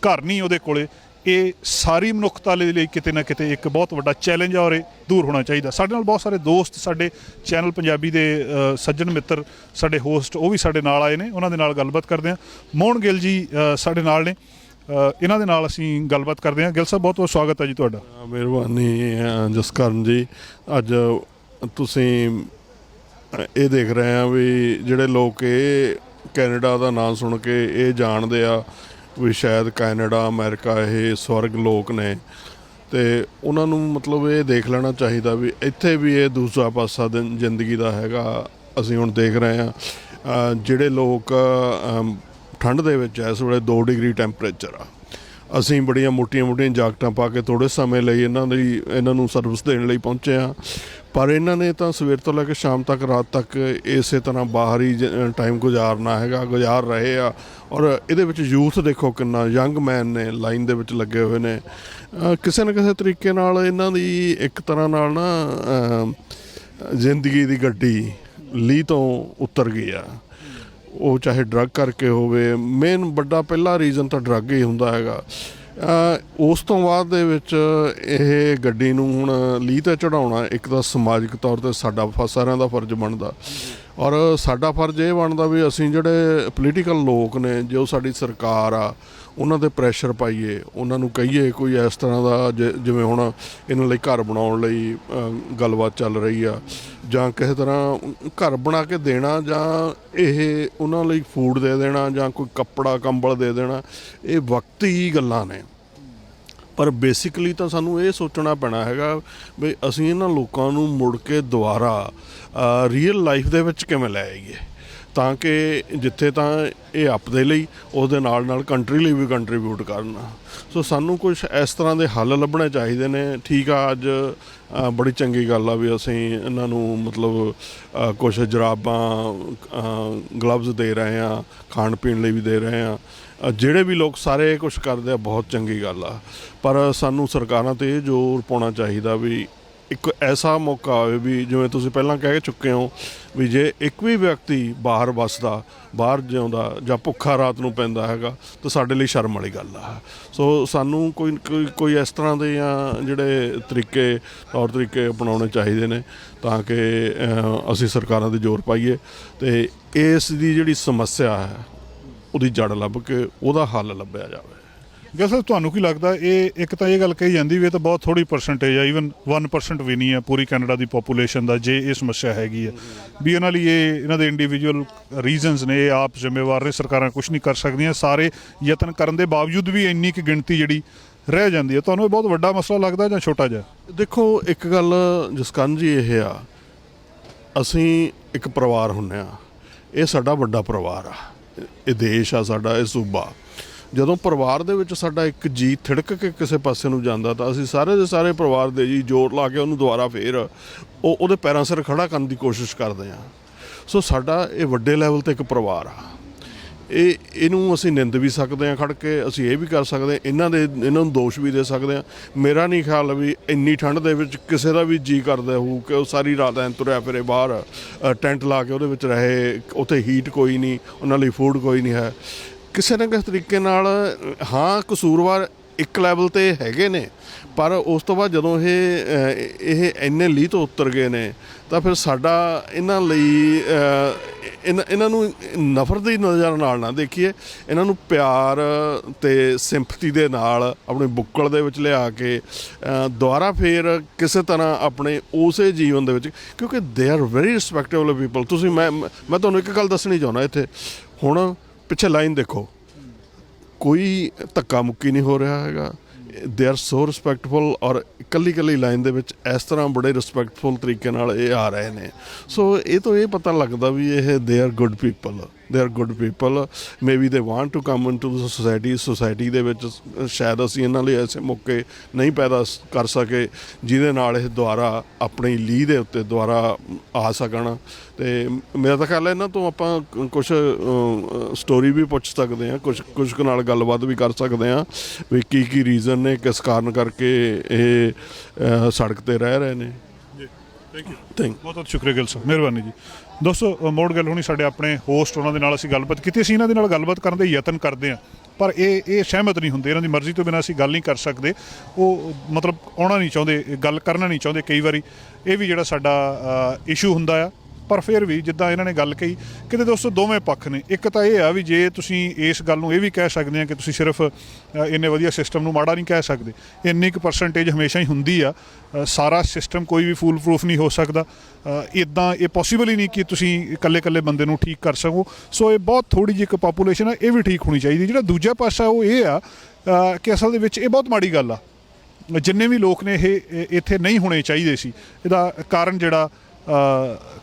ਘਰ ਨਹੀਂ ਉਹਦੇ ਕੋਲੇ, ਇਹ ਸਾਰੀ ਮਨੁੱਖਤਾ ਲਈ ਕਿਤੇ ਨਾ ਕਿਤੇ ਇੱਕ ਬਹੁਤ ਵੱਡਾ ਚੈਲੰਜ ਆ ਔਰ ਇਹ ਦੂਰ ਹੋਣਾ ਚਾਹੀਦਾ। ਸਾਡੇ ਨਾਲ ਬਹੁਤ ਸਾਰੇ ਦੋਸਤ, ਸਾਡੇ ਚੈਨਲ ਪੰਜਾਬੀ ਦੇ ਸੱਜਣ ਮਿੱਤਰ, ਸਾਡੇ ਹੋਸਟ, ਉਹ ਵੀ ਸਾਡੇ ਨਾਲ ਆਏ ਨੇ। ਉਹਨਾਂ ਦੇ ਨਾਲ ਗੱਲਬਾਤ ਕਰਦੇ ਹਾਂ। ਮੋਹਨ ਗਿੱਲ ਜੀ ਸਾਡੇ ਨਾਲ ਨੇ, ਇਹਨਾਂ ਦੇ ਨਾਲ ਅਸੀਂ ਗੱਲਬਾਤ ਕਰਦੇ ਹਾਂ। ਗਿੱਲ ਸਾਹਿਬ, ਬਹੁਤ ਬਹੁਤ ਸਵਾਗਤ ਹੈ ਜੀ ਤੁਹਾਡਾ। ਮਿਹਰਬਾਨੀ ਜਸਕਰਨ ਜੀ। ਅੱਜ ਤੁਸੀਂ ਇਹ ਦੇਖ ਰਹੇ ਆ ਵੀ ਜਿਹੜੇ ਲੋਕ ਇਹ ਕੈਨੇਡਾ ਦਾ ਨਾਂ ਸੁਣ ਕੇ ਇਹ ਜਾਣਦੇ ਆ ਵੀ ਸ਼ਾਇਦ ਕੈਨੇਡਾ, ਅਮਰੀਕਾ ਇਹ ਸਵਰਗ ਲੋਕ ਨੇ, ਅਤੇ ਉਹਨਾਂ ਨੂੰ ਮਤਲਬ ਇਹ ਦੇਖ ਲੈਣਾ ਚਾਹੀਦਾ ਵੀ ਇੱਥੇ ਵੀ ਇਹ ਦੂਸਰਾ ਪਾਸਾ ਜ਼ਿੰਦਗੀ ਦਾ ਹੈਗਾ। ਅਸੀਂ ਹੁਣ ਦੇਖ ਰਹੇ ਹਾਂ ਜਿਹੜੇ ਲੋਕ ਠੰਡ ਦੇ ਵਿੱਚ ਇਸ ਵੇਲੇ 2 ਡਿਗਰੀ ਟੈਂਪਰੇਚਰ ਆ, ਅਸੀਂ ਬੜੀਆਂ ਮੋਟੀਆਂ ਜਾਕਟਾਂ ਪਾ ਕੇ ਥੋੜ੍ਹੇ ਸਮੇਂ ਲਈ ਇਹਨਾਂ ਨੂੰ ਸਰਵਿਸ ਦੇਣ ਲਈ ਪਹੁੰਚੇ ਹਾਂ। ਪਰ ਇਹਨਾਂ ਨੇ ਤਾਂ ਸਵੇਰ ਤੋਂ ਲੈ ਕੇ ਸ਼ਾਮ ਤੱਕ, ਰਾਤ ਤੱਕ ਇਸੇ ਤਰ੍ਹਾਂ ਬਾਹਰ ਹੀ ਟਾਈਮ ਗੁਜ਼ਾਰ ਰਹੇ ਆ। ਔਰ ਇਹਦੇ ਵਿੱਚ ਯੂਥ ਦੇਖੋ ਕਿੰਨਾ ਯੰਗ ਮੈਨ ਨੇ ਲਾਈਨ ਦੇ ਵਿੱਚ ਲੱਗੇ ਹੋਏ ਨੇ। ਕਿਸੇ ਨਾ ਕਿਸੇ ਤਰੀਕੇ ਨਾਲ ਇਹਨਾਂ ਦੀ ਇੱਕ ਤਰ੍ਹਾਂ ਨਾਲ ਨਾ ਜ਼ਿੰਦਗੀ ਦੀ ਗੱਡੀ ਲੀਹ ਤੋਂ ਉਤਰ ਗਈ ਆ। ਉਹ ਚਾਹੇ ਡਰੱਗ ਕਰਕੇ ਹੋਵੇ, ਮੇਨ ਵੱਡਾ ਪਹਿਲਾ ਰੀਜ਼ਨ ਤਾਂ ਡਰੱਗ ਹੀ ਹੁੰਦਾ ਹੈਗਾ। ਉਸ ਤੋਂ ਬਾਅਦ ਦੇ ਵਿੱਚ ਇਹ ਗੱਡੀ ਨੂੰ ਹੁਣ ਲੀਹ 'ਤੇ ਚੜ੍ਹਾਉਣਾ ਇੱਕ ਤਾਂ ਸਮਾਜਿਕ ਤੌਰ 'ਤੇ ਸਾਰਿਆਂ ਦਾ ਫਰਜ਼ ਬਣਦਾ। ਔਰ ਸਾਡਾ ਫਰਜ਼ ਇਹ ਬਣਦਾ ਵੀ ਅਸੀਂ ਜਿਹੜੇ ਪੋਲੀਟੀਕਲ ਲੋਕ ਨੇ, ਜੋ ਸਾਡੀ ਸਰਕਾਰ ਆ, ਉਹਨਾਂ 'ਤੇ ਪ੍ਰੈਸ਼ਰ ਪਾਈਏ, ਉਹਨਾਂ ਨੂੰ ਕਹੀਏ ਕੋਈ ਇਸ ਤਰ੍ਹਾਂ ਦਾ ਜਿਵੇਂ ਹੁਣ ਇਹਨਾਂ ਲਈ ਘਰ ਬਣਾਉਣ ਲਈ ਗੱਲਬਾਤ ਚੱਲ ਰਹੀ ਆ, ਜਾਂ ਕਿਸੇ ਤਰ੍ਹਾਂ ਘਰ ਬਣਾ ਕੇ ਦੇਣਾ, ਜਾਂ ਇਹ ਉਹਨਾਂ ਲਈ ਫੂਡ ਦੇ ਦੇਣਾ, ਜਾਂ ਕੋਈ ਕੱਪੜਾ ਕੰਬਲ ਦੇ ਦੇਣਾ। ਇਹ ਵਕਤੀ ਗੱਲਾਂ ਨੇ, ਪਰ ਬੇਸਿਕਲੀ ਤਾਂ ਸਾਨੂੰ ਇਹ ਸੋਚਣਾ ਪੈਣਾ ਹੈਗਾ ਵੀ ਅਸੀਂ ਇਹਨਾਂ ਲੋਕਾਂ ਨੂੰ ਮੁੜ ਕੇ ਦੁਬਾਰਾ ਰੀਅਲ ਲਾਈਫ ਦੇ ਵਿੱਚ ਕਿਵੇਂ ਲੈ ਆਈਏ, ਤਾਂ ਕਿ ਜਿੱਥੇ ਤਾਂ ਇਹ ਆਪਦੇ ਲਈ, ਉਹਦੇ ਨਾਲ ਕੰਟਰੀ ਲਈ ਵੀ ਕੰਟਰੀਬਿਊਟ ਕਰਨ। ਸੋ ਸਾਨੂੰ ਕੁਛ ਇਸ ਤਰ੍ਹਾਂ ਦੇ ਹੱਲ ਲੱਭਣੇ ਚਾਹੀਦੇ ਨੇ। ਠੀਕ ਆ, ਅੱਜ ਬੜੀ ਚੰਗੀ ਗੱਲ ਆ ਵੀ ਅਸੀਂ ਇਹਨਾਂ ਨੂੰ ਮਤਲਬ ਕੁਛ ਜਰਾਬਾਂ, ਗਲਵਜ਼ ਦੇ ਰਹੇ ਹਾਂ, ਖਾਣ ਪੀਣ ਲਈ ਵੀ ਦੇ ਰਹੇ ਹਾਂ। ਜਿਹੜੇ ਵੀ ਲੋਕ ਸਾਰੇ ਕੁਛ ਕਰਦੇ ਆ, ਬਹੁਤ ਚੰਗੀ ਗੱਲ ਆ। ਪਰ ਸਾਨੂੰ ਸਰਕਾਰਾਂ 'ਤੇ ਇਹ ਜ਼ੋਰ ਪਾਉਣਾ ਚਾਹੀਦਾ ਵੀ ਇੱਕ ਐਸਾ ਮੌਕਾ ਹੋਵੇ ਵੀ ਜਿਵੇਂ ਤੁਸੀਂ ਪਹਿਲਾਂ ਕਹਿ ਚੁੱਕੇ ਹੋ ਵੀ ਜੇ ਇੱਕ ਵੀ ਵਿਅਕਤੀ ਬਾਹਰ ਵੱਸਦਾ, ਬਾਹਰ ਜਿਉਂਦਾ ਜਾਂ ਭੁੱਖਾ ਰਾਤ ਨੂੰ ਪੈਂਦਾ ਹੈਗਾ ਤਾਂ ਸਾਡੇ ਲਈ ਸ਼ਰਮ ਵਾਲੀ ਗੱਲ ਆ। ਸੋ ਸਾਨੂੰ ਕੋਈ ਇਸ ਤਰ੍ਹਾਂ ਦੇ ਜਾਂ ਜਿਹੜੇ ਤੌਰ ਤਰੀਕੇ ਅਪਣਾਉਣੇ ਚਾਹੀਦੇ ਨੇ ਤਾਂ ਕਿ ਅਸੀਂ ਸਰਕਾਰਾਂ 'ਤੇ ਜ਼ੋਰ ਪਾਈਏ ਅਤੇ ਇਸ ਦੀ ਜਿਹੜੀ ਸਮੱਸਿਆ ਹੈ ਉਹਦੀ ਜੜ ਲੱਭ ਕੇ ਉਹਦਾ ਹੱਲ ਲੱਭਿਆ ਜਾਵੇ। ਗਿੱਲ ਸਾਹਿਬ, ਤੁਹਾਨੂੰ ਕੀ ਲੱਗਦਾ, ਇਹ ਇੱਕ ਤਾਂ ਇਹ ਗੱਲ ਕਹੀ ਜਾਂਦੀ ਵੀ ਇਹ ਤਾਂ ਬਹੁਤ ਥੋੜ੍ਹੀ ਪਰਸੈਂਟੇਜ ਆ, ਈਵਨ 1% ਵੀ ਨਹੀਂ ਹੈ ਪੂਰੀ ਕੈਨੇਡਾ ਦੀ ਪੋਪੂਲੇਸ਼ਨ ਦਾ, ਜੇ ਇਹ ਸਮੱਸਿਆ ਹੈਗੀ ਹੈ ਵੀ ਇਹਨਾਂ ਲਈ ਇਹਨਾਂ ਦੇ ਇੰਡੀਵਿਜੂਅਲ ਰੀਜ਼ਨਸ ਨੇ, ਇਹ ਆਪ ਜ਼ਿੰਮੇਵਾਰ ਨੇ, ਸਰਕਾਰਾਂ ਕੁਛ ਨਹੀਂ ਕਰ ਸਕਦੀਆਂ। ਸਾਰੇ ਯਤਨ ਕਰਨ ਦੇ ਬਾਵਜੂਦ ਵੀ ਇੰਨੀ ਕੁ ਗਿਣਤੀ ਜਿਹੜੀ ਰਹਿ ਜਾਂਦੀ ਹੈ। ਤੁਹਾਨੂੰ ਇਹ ਬਹੁਤ ਵੱਡਾ ਮਸਲਾ ਲੱਗਦਾ ਜਾਂ ਛੋਟਾ ਜਿਹਾ? ਦੇਖੋ, ਇੱਕ ਗੱਲ ਜਸਕਰਨ ਜੀ ਇਹ ਆ, ਅਸੀਂ ਇੱਕ ਪਰਿਵਾਰ ਹੁੰਦੇ ਹਾਂ, ਇਹ ਸਾਡਾ ਵੱਡਾ ਪਰਿਵਾਰ ਆ, ਇਹ ਦੇਸ਼ ਆ ਸਾਡਾ, ਇਹ ਸੂਬਾ। ਜਦੋਂ ਪਰਿਵਾਰ ਦੇ ਵਿੱਚ ਸਾਡਾ ਇੱਕ ਜੀ ਥਿੜਕ ਕੇ ਕਿਸੇ ਪਾਸੇ ਨੂੰ ਜਾਂਦਾ ਤਾਂ ਅਸੀਂ ਸਾਰੇ ਦੇ ਸਾਰੇ ਪਰਿਵਾਰ ਦੇ ਜੀ ਜ਼ੋਰ ਲਾ ਕੇ ਉਹਨੂੰ ਦੁਬਾਰਾ ਫੇਰ ਉਹਦੇ ਪੈਰਾਂ ਸਿਰ ਖੜ੍ਹਾ ਕਰਨ ਦੀ ਕੋਸ਼ਿਸ਼ ਕਰਦੇ ਹਾਂ। ਸੋ ਸਾਡਾ ਇਹ ਵੱਡੇ ਲੈਵਲ 'ਤੇ ਇੱਕ ਪਰਿਵਾਰ ਆ। ਇਹਨੂੰ ਅਸੀਂ ਨਿੰਦ ਵੀ ਸਕਦੇ ਹਾਂ ਖੜ੍ਹ ਕੇ, ਅਸੀਂ ਇਹ ਵੀ ਕਰ ਸਕਦੇ ਹਾਂ, ਇਹਨਾਂ ਨੂੰ ਦੋਸ਼ ਵੀ ਦੇ ਸਕਦੇ ਹਾਂ। ਮੇਰਾ ਨਹੀਂ ਖਿਆਲ ਵੀ ਇੰਨੀ ਠੰਡ ਦੇ ਵਿੱਚ ਕਿਸੇ ਦਾ ਵੀ ਜੀਅ ਕਰਦਾ ਹੋਊ ਕਿ ਉਹ ਸਾਰੀ ਰਾਤ ਐਂ ਤੁਰਿਆ ਫਿਰੇ ਬਾਹਰ, ਟੈਂਟ ਲਾ ਕੇ ਉਹਦੇ ਵਿੱਚ ਰਹੇ, ਉੱਥੇ ਹੀਟ ਕੋਈ ਨਹੀਂ, ਉਹਨਾਂ ਲਈ ਫੂਡ ਕੋਈ ਨਹੀਂ ਹੈ। ਕਿਸੇ ਨਾ ਕਿਸੇ ਤਰੀਕੇ ਨਾਲ ਹਾਂ, ਕਸੂਰਵਾਰ ਇੱਕ ਲੈਵਲ 'ਤੇ ਹੈਗੇ ਨੇ, ਪਰ ਉਸ ਤੋਂ ਬਾਅਦ ਜਦੋਂ ਇਹ ਇੰਨੇ ਲੀਹ ਤੋਂ ਉਤਰ ਗਏ ਨੇ ਤਾਂ ਫਿਰ ਸਾਡਾ ਇਹਨਾਂ ਲਈ ਇਹਨਾਂ ਨੂੰ ਨਫ਼ਰਤ ਦੀ ਨਜ਼ਰ ਨਾਲ ਨਾ ਦੇਖੀਏ, ਇਹਨਾਂ ਨੂੰ ਪਿਆਰ ਅਤੇ ਸਿੰਪਥੀ ਦੇ ਨਾਲ ਆਪਣੇ ਬੁੱਕਲ ਦੇ ਵਿੱਚ ਲਿਆ ਕੇ ਦੁਬਾਰਾ ਫਿਰ ਕਿਸੇ ਤਰ੍ਹਾਂ ਆਪਣੇ ਉਸੇ ਜੀਵਨ ਦੇ ਵਿੱਚ, ਕਿਉਂਕਿ they are very respectable people. ਤੁਸੀਂ ਮੈਂ ਤੁਹਾਨੂੰ ਇੱਕ ਗੱਲ ਦੱਸਣੀ ਚਾਹੁੰਦਾ ਇੱਥੇ, ਹੁਣ ਪਿੱਛੇ ਲਾਈਨ ਦੇਖੋ, ਕੋਈ ਧੱਕਾ ਮੁੱਕੀ ਨਹੀਂ ਹੋ ਰਿਹਾ ਹੈਗਾ। ਦੇ ਆਰ ਸੋ ਰਿਸਪੈਕਟਫੁਲ, ਔਰ ਇਕੱਲੀ ਲਾਈਨ ਦੇ ਵਿੱਚ ਇਸ ਤਰ੍ਹਾਂ ਬੜੇ ਰਿਸਪੈਕਟਫੁਲ ਤਰੀਕੇ ਨਾਲ ਇਹ ਆ ਰਹੇ ਨੇ। ਸੋ ਇਹ ਤੋਂ ਇਹ ਪਤਾ ਲੱਗਦਾ ਵੀ ਇਹ they are good people. May be they want to come into society ਦੇ ਵਿੱਚ ਸ਼ਾਇਦ ਅਸੀਂ ਇਹਨਾਂ ਲਈ ਐਸੇ ਮੌਕੇ ਨਹੀਂ ਪੈਦਾ ਕਰ ਸਕੇ ਜਿਹਦੇ ਨਾਲ ਇਹ ਦੁਬਾਰਾ ਆਪਣੀ ਲੀਹ ਦੇ ਉੱਤੇ ਦੁਬਾਰਾ ਆ ਸਕਣ। ਅਤੇ ਮੇਰਾ ਤਾਂ ਖਿਆਲ ਹੈ ਇਹਨਾਂ ਤੋਂ ਆਪਾਂ ਕੁਛ ਸਟੋਰੀ ਵੀ ਪੁੱਛ ਸਕਦੇ ਹਾਂ, ਕੁਛ ਕੁ ਨਾਲ ਗੱਲਬਾਤ ਵੀ ਕਰ ਸਕਦੇ ਹਾਂ ਵੀ ਕੀ ਰੀਜ਼ਨ ਨੇ, ਕਿਸ ਕਾਰਨ ਕਰਕੇ ਇਹ ਸੜਕ 'ਤੇ ਰਹਿ ਰਹੇ ਨੇ। ਬਹੁਤ ਸ਼ੁਕਰੀਆ ਗਿੱਲ ਸਾਹਿਬ, ਮਿਹਰਬਾਨੀ ਜੀ। ਦੋਸਤੋ, ਮੋੜ ਗੱਲ ਹੋਣੀ ਸਾਡੇ ਆਪਣੇ ਹੋਸਟ, ਉਹਨਾਂ ਦੇ ਨਾਲ ਅਸੀਂ ਗੱਲਬਾਤ ਕੀਤੀ। ਅਸੀਂ ਇਹਨਾਂ ਦੇ ਨਾਲ ਗੱਲਬਾਤ ਕਰਨ ਦੇ ਯਤਨ ਕਰਦੇ ਹਾਂ, ਪਰ ਇਹ ਸਹਿਮਤ ਨਹੀਂ ਹੁੰਦੇ। ਇਹਨਾਂ ਦੀ ਮਰਜ਼ੀ ਤੋਂ ਬਿਨਾਂ ਅਸੀਂ ਗੱਲ ਨਹੀਂ ਕਰ ਸਕਦੇ। ਉਹ ਮਤਲਬ ਆਉਣਾ ਨਹੀਂ ਚਾਹੁੰਦੇ, ਗੱਲ ਕਰਨਾ ਨਹੀਂ ਚਾਹੁੰਦੇ। ਕਈ ਵਾਰੀ ਇਹ ਵੀ ਜਿਹੜਾ ਸਾਡਾ ਇਸ਼ੂ ਹੁੰਦਾ ਆ, ਪਰ ਫਿਰ ਵੀ ਜਿੱਦਾਂ ਇਹਨਾਂ ਨੇ ਗੱਲ ਕਹੀ, ਕਿਤੇ ਦੋਸਤੋ ਦੋਵੇਂ ਪੱਖ ਨੇ। ਇੱਕ ਤਾਂ ਇਹ ਆ ਵੀ ਜੇ ਤੁਸੀਂ ਇਸ ਗੱਲ ਨੂੰ ਇਹ ਵੀ ਕਹਿ ਸਕਦੇ ਆ ਕਿ ਤੁਸੀਂ ਸਿਰਫ ਇੰਨੇ ਵਧੀਆ ਸਿਸਟਮ ਨੂੰ ਮਾੜਾ ਨਹੀਂ ਕਹਿ ਸਕਦੇ, ਇੰਨੀ ਕੁ ਪਰਸੈਂਟੇਜ ਹਮੇਸ਼ਾ ਹੀ ਹੁੰਦੀ ਆ। ਸਾਰਾ ਸਿਸਟਮ ਕੋਈ ਵੀ ਫੂਲ ਪ੍ਰੂਫ ਨਹੀਂ ਹੋ ਸਕਦਾ। ਇੱਦਾਂ ਇਹ ਪੋਸੀਬਲ ਹੀ ਨਹੀਂ ਕਿ ਤੁਸੀਂ ਇਕੱਲੇ ਬੰਦੇ ਨੂੰ ਠੀਕ ਕਰ ਸਕੋ। ਸੋ ਇਹ ਬਹੁਤ ਥੋੜ੍ਹੀ ਜਿਹੀ ਇੱਕ ਪਾਪੂਲੇਸ਼ਨ ਆ, ਇਹ ਵੀ ਠੀਕ ਹੋਣੀ ਚਾਹੀਦੀ। ਜਿਹੜਾ ਦੂਜਾ ਪਾਸਾ ਉਹ ਇਹ ਆ ਕਿ ਅਸਲ ਦੇ ਵਿੱਚ ਇਹ ਬਹੁਤ ਮਾੜੀ ਗੱਲ ਆ। ਜਿੰਨੇ ਵੀ ਲੋਕ ਨੇ ਇਹ ਇੱਥੇ ਨਹੀਂ ਹੋਣੇ ਚਾਹੀਦੇ ਸੀ। ਇਹਦਾ ਕਾਰਨ ਜਿਹੜਾ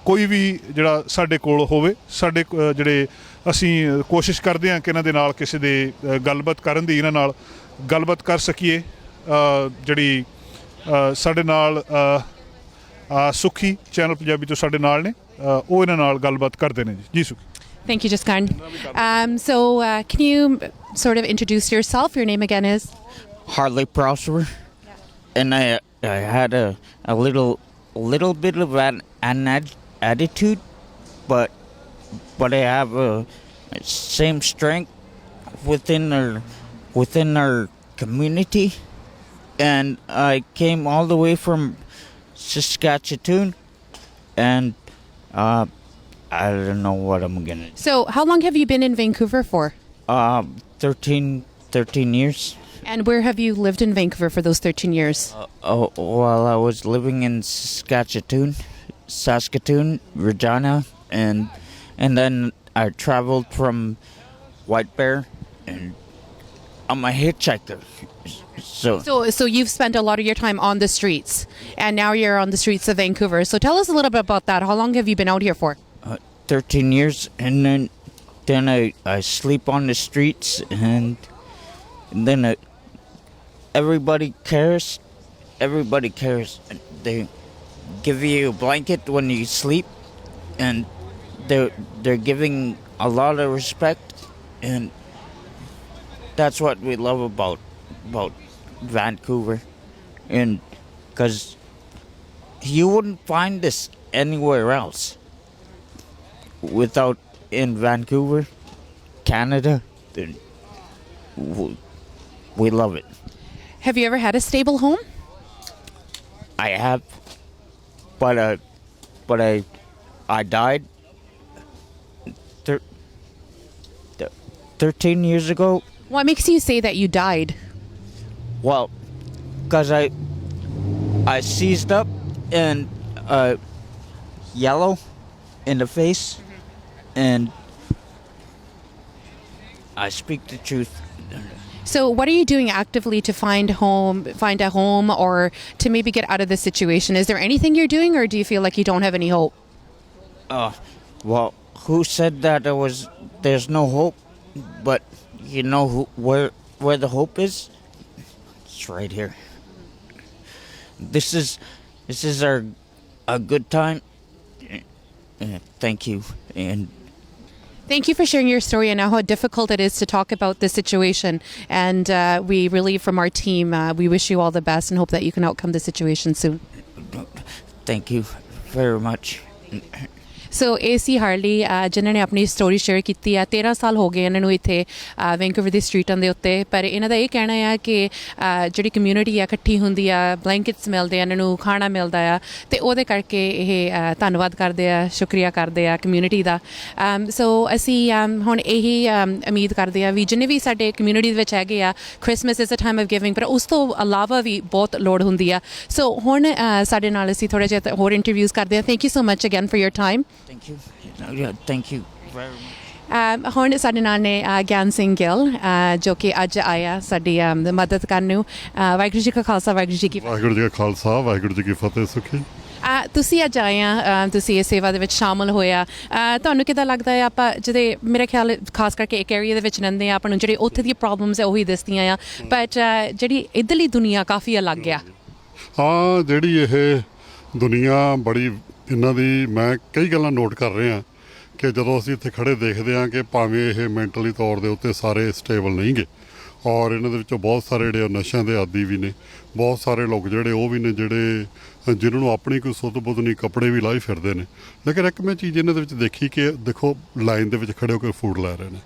ਕੋਈ ਵੀ ਜਿਹੜਾ ਸਾਡੇ ਕੋਲ ਹੋਵੇ, ਸਾਡੇ ਜਿਹੜੇ ਅਸੀਂ ਕੋਸ਼ਿਸ਼ ਕਰਦੇ ਹਾਂ ਕਿ ਇਹਨਾਂ ਦੇ ਨਾਲ ਕਿਸੇ ਦੇ ਗੱਲਬਾਤ ਕਰਨ ਦੀ, ਇਹਨਾਂ ਨਾਲ ਗੱਲਬਾਤ ਕਰ ਸਕੀਏ। ਜਿਹੜੀ ਸਾਡੇ ਨਾਲ ਸੁਖੀ ਚੈਨਲ ਪੰਜਾਬੀ ਤੋਂ ਸਾਡੇ ਨਾਲ ਨੇ, ਉਹ ਇਹਨਾਂ ਨਾਲ ਗੱਲਬਾਤ ਕਰਦੇ ਨੇ ਜੀ ਸੁਖੀ। Thank you, Jaskarn. So can you sort of introduce yourself? Your name again is? Hardly Prosper. And I had a little bit of an attitude, but I have same strength within our community, and I came all the way from Saskatchewan, and I don't know what I'm gonna do. So how long have you been in Vancouver for? 13 years. And where have you lived in Vancouver for those 13 years? While I was living in Saskatoon, Regina, and then I traveled from White Bear, and I'm a hitchhiker. So you've spent a lot of your time on the streets, and now you're on the streets of Vancouver. So tell us a little bit about that. How long have you been out here for? 13 years, and then I sleep on the streets, and then everybody cares. Everybody cares. They give you a blanket when you sleep, and they're giving a lot of respect, and that's what we love about Vancouver, and because you wouldn't find this anywhere else without in Vancouver, Canada. Then we love it. Have you ever had a stable home? I have, but I died 13 years ago. What makes you say that you died? Well, because I seized up and yellow in the face, and I speak the truth. So what are you doing actively to find a home, or to maybe get out of this situation? Is there anything you're doing, or do you feel like you don't have any hope? Well, who said that there's no hope? But you know where the hope is? It's right here. This is a good time. Thank you, and Thank you for sharing your story and how difficult it is to talk about this situation. And we really, from our team, we wish you all the best and hope that you can outcome the situation soon. thank you very much. ਸੋ ਇਹ ਸੀ ਹਾਰਲੀ ਜਿਨ੍ਹਾਂ ਨੇ ਆਪਣੀ story share ਕੀਤੀ ਹੈ। 13 ਸਾਲ ਹੋ ਗਏ ਇਹਨਾਂ ਨੂੰ ਇੱਥੇ ਵੈਂਕੂਵਰ ਦੀ ਸਟਰੀਟਾਂ ਦੇ ਉੱਤੇ, ਪਰ ਇਹਨਾਂ ਦਾ ਇਹ ਕਹਿਣਾ ਆ ਕਿ ਜਿਹੜੀ ਕਮਿਊਨਿਟੀ ਆ ਇਕੱਠੀ ਹੁੰਦੀ ਆ, ਬਲੈਂਕਟਸ ਮਿਲਦੇ ਆ, ਇਹਨਾਂ ਨੂੰ ਖਾਣਾ ਮਿਲਦਾ ਆ, ਅਤੇ ਉਹਦੇ ਕਰਕੇ ਇਹ ਧੰਨਵਾਦ ਕਰਦੇ ਆ, ਸ਼ੁਕਰੀਆ ਕਰਦੇ ਆ ਕਮਿਊਨਿਟੀ ਦਾ। ਸੋ ਅਸੀਂ ਹੁਣ ਇਹੀ ਉਮੀਦ ਕਰਦੇ ਆ ਵੀ ਜਿੰਨੇ ਵੀ ਸਾਡੇ ਕਮਿਊਨਿਟੀ ਦੇ ਵਿੱਚ ਹੈਗੇ ਆ, Christmas is a time of giving, ਪਰ ਉਸ ਤੋਂ ਇਲਾਵਾ ਵੀ ਬਹੁਤ ਲੋੜ ਹੁੰਦੀ ਆ। ਸੋ ਹੁਣ ਸਾਡੇ ਨਾਲ ਅਸੀਂ ਥੋੜ੍ਹਾ ਜਿਹਾ ਹੋਰ ਇੰਟਰਵਿਊਜ਼ ਕਰਦੇ ਹਾਂ। Thank you so much again for your time. Thank you. Yeah, thank you very much. ਹੁਣ ਸਾਡੇ ਨਾਲ ਨੇ ਗਿਆਨ ਸਿੰਘ ਗਿੱਲ, ਜੋ ਕਿ ਅੱਜ ਆਇਆ ਸਾਡੀ ਮਦਦ ਕਰਨ ਨੂੰ। ਵਾਹਿਗੁਰੂ ਜੀ ਕਾ ਖਾਲਸਾ, ਵਾਹਿਗੁਰੂ ਜੀ ਕੀ ਫਤਿਹ। ਵਾਹਿਗੁਰੂ ਜੀ ਕਾ ਖਾਲਸਾ, ਵਾਹਿਗੁਰੂ ਜੀ ਕੀ ਫਤਿਹ। ਸੁਖੀ ਤੁਸੀਂ ਅੱਜ ਆਏ ਆ, ਤੁਸੀਂ ਇਸ ਸੇਵਾ ਦੇ ਵਿੱਚ ਸ਼ਾਮਲ ਹੋਇਆ, ਤੁਹਾਨੂੰ ਕਿੱਦਾਂ ਲੱਗਦਾ ਹੈ? ਆਪਾਂ ਜਿਹਦੇ ਮੇਰੇ ਖਿਆਲ ਖਾਸ ਕਰਕੇ ਇੱਕ ਏਰੀਆ ਦੇ ਵਿੱਚ ਰਹਿੰਦੇ ਆ, ਆਪਾਂ ਨੂੰ ਜਿਹੜੇ ਉੱਥੇ ਦੀਆਂ ਪ੍ਰੋਬਲਮਸ ਹੈ ਉਹੀ ਦਿਸਦੀਆਂ ਆ, ਬਟ ਜਿਹੜੀ ਇੱਧਰਲੀ ਦੁਨੀਆ ਕਾਫੀ ਅਲੱਗ ਆ। ਹਾਂ, ਜਿਹੜੀ ਇਹ ਦੁਨੀਆ ਬੜੀ, ਇਹਨਾਂ ਦੀ ਮੈਂ ਕਈ ਗੱਲਾਂ ਨੋਟ ਕਰ ਰਿਹਾ ਕਿ ਜਦੋਂ ਅਸੀਂ ਇੱਥੇ ਖੜੇ ਦੇਖਦੇ ਹਾਂ ਕਿ ਭਾਵੇਂ ਇਹ ਮੈਂਟਲੀ ਤੌਰ ਦੇ ਉੱਤੇ ਸਾਰੇ ਸਟੇਬਲ ਨਹੀਂ ਗੇ, ਔਰ ਇਹਨਾਂ ਦੇ ਵਿੱਚੋਂ ਬਹੁਤ ਸਾਰੇ ਜਿਹੜੇ ਨਸ਼ਿਆਂ ਦੇ ਆਦੀ ਵੀ ਨੇ, ਬਹੁਤ ਸਾਰੇ ਲੋਕ ਜਿਹੜੇ ਉਹ ਵੀ ਨੇ ਜਿਹੜੇ ਜਿਹਨਾਂ ਨੂੰ ਆਪਣੀ ਕੋਈ ਸੁੱਧ ਬੁੱਧ ਨਹੀਂ, ਕੱਪੜੇ ਵੀ ਲਾਈ ਫਿਰਦੇ ਨੇ। ਲੇਕਿਨ ਇੱਕ ਮੈਂ ਚੀਜ਼ ਇਹਨਾਂ ਦੇ ਵਿੱਚ ਦੇਖੀ ਕਿ ਦੇਖੋ, ਲਾਈਨ ਦੇ ਵਿੱਚ ਖੜੇ ਹੋ ਕੇ ਫੂਡ ਲੈ ਰਹੇ ਨੇ,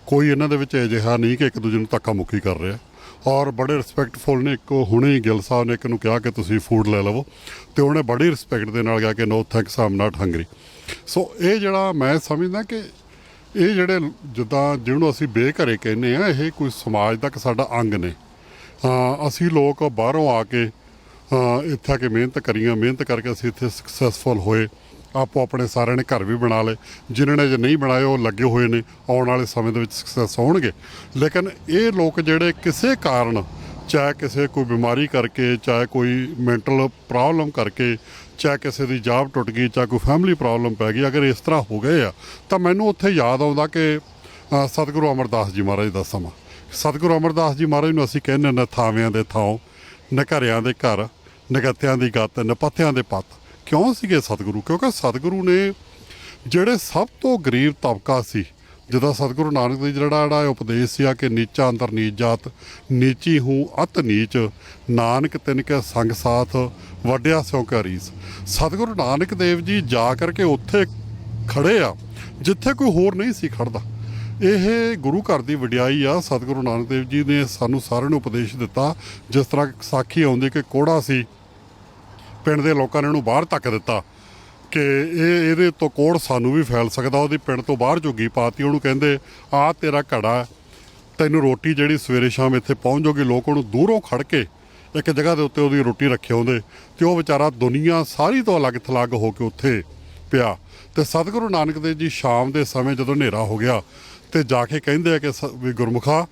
ਕੋਈ ਇਹਨਾਂ ਦੇ ਵਿੱਚ ਅਜਿਹਾ ਨਹੀਂ ਕਿ ਇੱਕ ਦੂਜੇ ਨੂੰ ਧੱਕਾ ਮੁੱਕੀ ਕਰ ਰਿਹਾ, ਔਰ ਬੜੇ ਰਿਸਪੈਕਟਫੁਲ ਨੇ। ਇੱਕ ਹੁਣੇ ਹੀ ਗਿੱਲ ਸਾਹਿਬ ਨੇ ਇੱਕ ਨੂੰ ਕਿਹਾ ਕਿ ਤੁਸੀਂ ਫੂਡ ਲੈ ਲਵੋ, ਅਤੇ ਉਹਨੇ ਬੜੀ ਰਿਸਪੈਕਟ ਦੇ ਨਾਲ ਕਿਹਾ ਕਿ ਨੋ ਥੈਂਕਸ, ਆਮ ਨਾਟ ਹੰਗਰੀ। ਸੋ ਇਹ ਜਿਹੜਾ ਮੈਂ ਸਮਝਦਾ ਕਿ ਇਹ ਜਿਹੜੇ ਜਿੱਦਾਂ ਜਿਹਨੂੰ ਅਸੀਂ ਬੇਘਰੇ ਕਹਿੰਦੇ ਹਾਂ, ਇਹ ਕੋਈ ਸਮਾਜ ਦਾ ਸਾਡਾ ਅੰਗ ਨੇ। ਅਸੀਂ ਲੋਕ ਬਾਹਰੋਂ ਆ ਕੇ ਇੱਥੇ ਆ ਕੇ ਮਿਹਨਤ ਕਰੀਆਂ, ਮਿਹਨਤ ਕਰਕੇ ਅਸੀਂ ਇੱਥੇ ਸਕਸੈਸਫੁਲ ਹੋਏ, ਆਪੋ ਆਪਣੇ ਸਾਰਿਆਂ ਨੇ ਘਰ ਵੀ ਬਣਾ ਲਏ, ਜਿਨ੍ਹਾਂ ਨੇ ਜੇ ਨਹੀਂ ਬਣਾਏ ਉਹ ਲੱਗੇ ਹੋਏ ਨੇ, ਆਉਣ ਵਾਲੇ ਸਮੇਂ ਦੇ ਵਿੱਚ ਸਕਸੈਸ ਹੋਣਗੇ। ਲੇਕਿਨ ਇਹ ਲੋਕ ਜਿਹੜੇ ਕਿਸੇ ਕਾਰਨ, ਚਾਹੇ ਕਿਸੇ ਕੋਈ ਬਿਮਾਰੀ ਕਰਕੇ, ਚਾਹੇ ਕੋਈ ਮੈਂਟਲ ਪ੍ਰੋਬਲਮ ਕਰਕੇ, ਚਾਹੇ ਕਿਸੇ ਦੀ ਜਾਬ ਟੁੱਟ ਗਈ, ਚਾਹੇ ਕੋਈ ਫੈਮਿਲੀ ਪ੍ਰੋਬਲਮ ਪੈ ਗਈ, ਅਗਰ ਇਸ ਤਰ੍ਹਾਂ ਹੋ ਗਏ ਆ, ਤਾਂ ਮੈਨੂੰ ਉੱਥੇ ਯਾਦ ਆਉਂਦਾ ਕਿ ਸਤਿਗੁਰੂ ਅਮਰਦਾਸ ਜੀ ਮਹਾਰਾਜ ਦਾ ਸਮਾਂ। ਸਤਿਗੁਰੂ ਅਮਰਦਾਸ ਜੀ ਮਹਾਰਾਜ ਨੂੰ ਅਸੀਂ ਕਹਿੰਦੇ ਨੇ ਥਾਵਿਆਂ ਦੇ ਥਾਂ, ਨਘਰਿਆਂ ਦੇ ਘਰ, ਨਗੱਤਿਆਂ ਦੀ ਗੱਤ, ਨਪੱਤਿਆਂ ਦੇ ਪੱਤ। ਕਿਉਂ ਸੀਗੇ ਸਤਿਗੁਰੂ? ਕਿਉਂਕਿ ਸਤਿਗੁਰੂ ਨੇ ਜਿਹੜੇ ਸਭ ਤੋਂ ਗਰੀਬ ਤਬਕਾ ਸੀ, ਜਿੱਦਾਂ ਸਤਿਗੁਰੂ ਨਾਨਕ ਦੇਵ ਜੀ ਜਿਹੜਾ ਉਪਦੇਸ਼ ਸੀ ਕਿ ਨੀਚਾ ਅੰਦਰ ਨੀਚ ਜਾਤ, ਨੀਚੀ ਹੂੰ ਅਤ ਨੀਚ, ਨਾਨਕ ਤਿਨ ਕੇ ਸੰਗ ਸਾਥ, ਵੱਡਿਆ ਸਿਉ ਕਾ ਰੀਸ। ਸਤਿਗੁਰੂ ਨਾਨਕ ਦੇਵ ਜੀ ਜਾ ਕਰਕੇ ਉੱਥੇ ਖੜੇ ਆ ਜਿੱਥੇ ਕੋਈ ਹੋਰ ਨਹੀਂ ਸੀ ਖੜਦਾ। ਇਹ ਗੁਰੂ ਘਰ ਦੀ ਵਡਿਆਈ ਆ। ਸਤਿਗੁਰੂ ਨਾਨਕ ਦੇਵ ਜੀ ਨੇ ਸਾਨੂੰ ਸਾਰਿਆਂ ਨੂੰ ਉਪਦੇਸ਼ ਦਿੱਤਾ। ਜਿਸ ਤਰ੍ਹਾਂ ਸਾਖੀ ਆਉਂਦੀ ਕਿ ਕੋੜਾ ਸੀ, ਪਿੰਡ ਦੇ ਲੋਕਾਂ ਨੇ ਇਹਨੂੰ ਬਾਹਰ ਧੱਕ ਦਿੱਤਾ ਕਿ ਇਹਦੇ ਤੋਂ ਕੋੜ ਸਾਨੂੰ ਵੀ ਫੈਲ ਸਕਦਾ। ਉਹਦੀ ਪਿੰਡ ਤੋਂ ਬਾਹਰ ਝੁੱਗੀ ਪਾਤੀ। ਉਹਨੂੰ ਕਹਿੰਦੇ ਆਹ ਤੇਰਾ ਘੜਾ, ਤੈਨੂੰ ਰੋਟੀ ਜਿਹੜੀ ਸਵੇਰੇ ਸ਼ਾਮ ਇੱਥੇ ਪਹੁੰਚ ਜਾਊਗੀ। ਲੋਕ ਉਹਨੂੰ ਦੂਰੋਂ ਖੜ ਕੇ ਇੱਕ ਜਗ੍ਹਾ ਦੇ ਉੱਤੇ ਉਹਦੀ ਰੋਟੀ ਰੱਖੇ ਹੁੰਦੇ ਅਤੇ ਉਹ ਵਿਚਾਰਾ ਦੁਨੀਆ ਸਾਰੀ ਤੋਂ ਅਲੱਗ ਥਲੱਗ ਹੋ ਕੇ ਉੱਥੇ ਪਿਆ। ਅਤੇ ਸਤਿਗੁਰੂ ਨਾਨਕ ਦੇਵ ਜੀ ਸ਼ਾਮ ਦੇ ਸਮੇਂ ਜਦੋਂ ਹਨੇਰਾ ਹੋ ਗਿਆ ਅਤੇ ਜਾ ਕੇ ਕਹਿੰਦੇ ਆ ਕਿ ਵੀ ਗੁਰਮੁਖਾ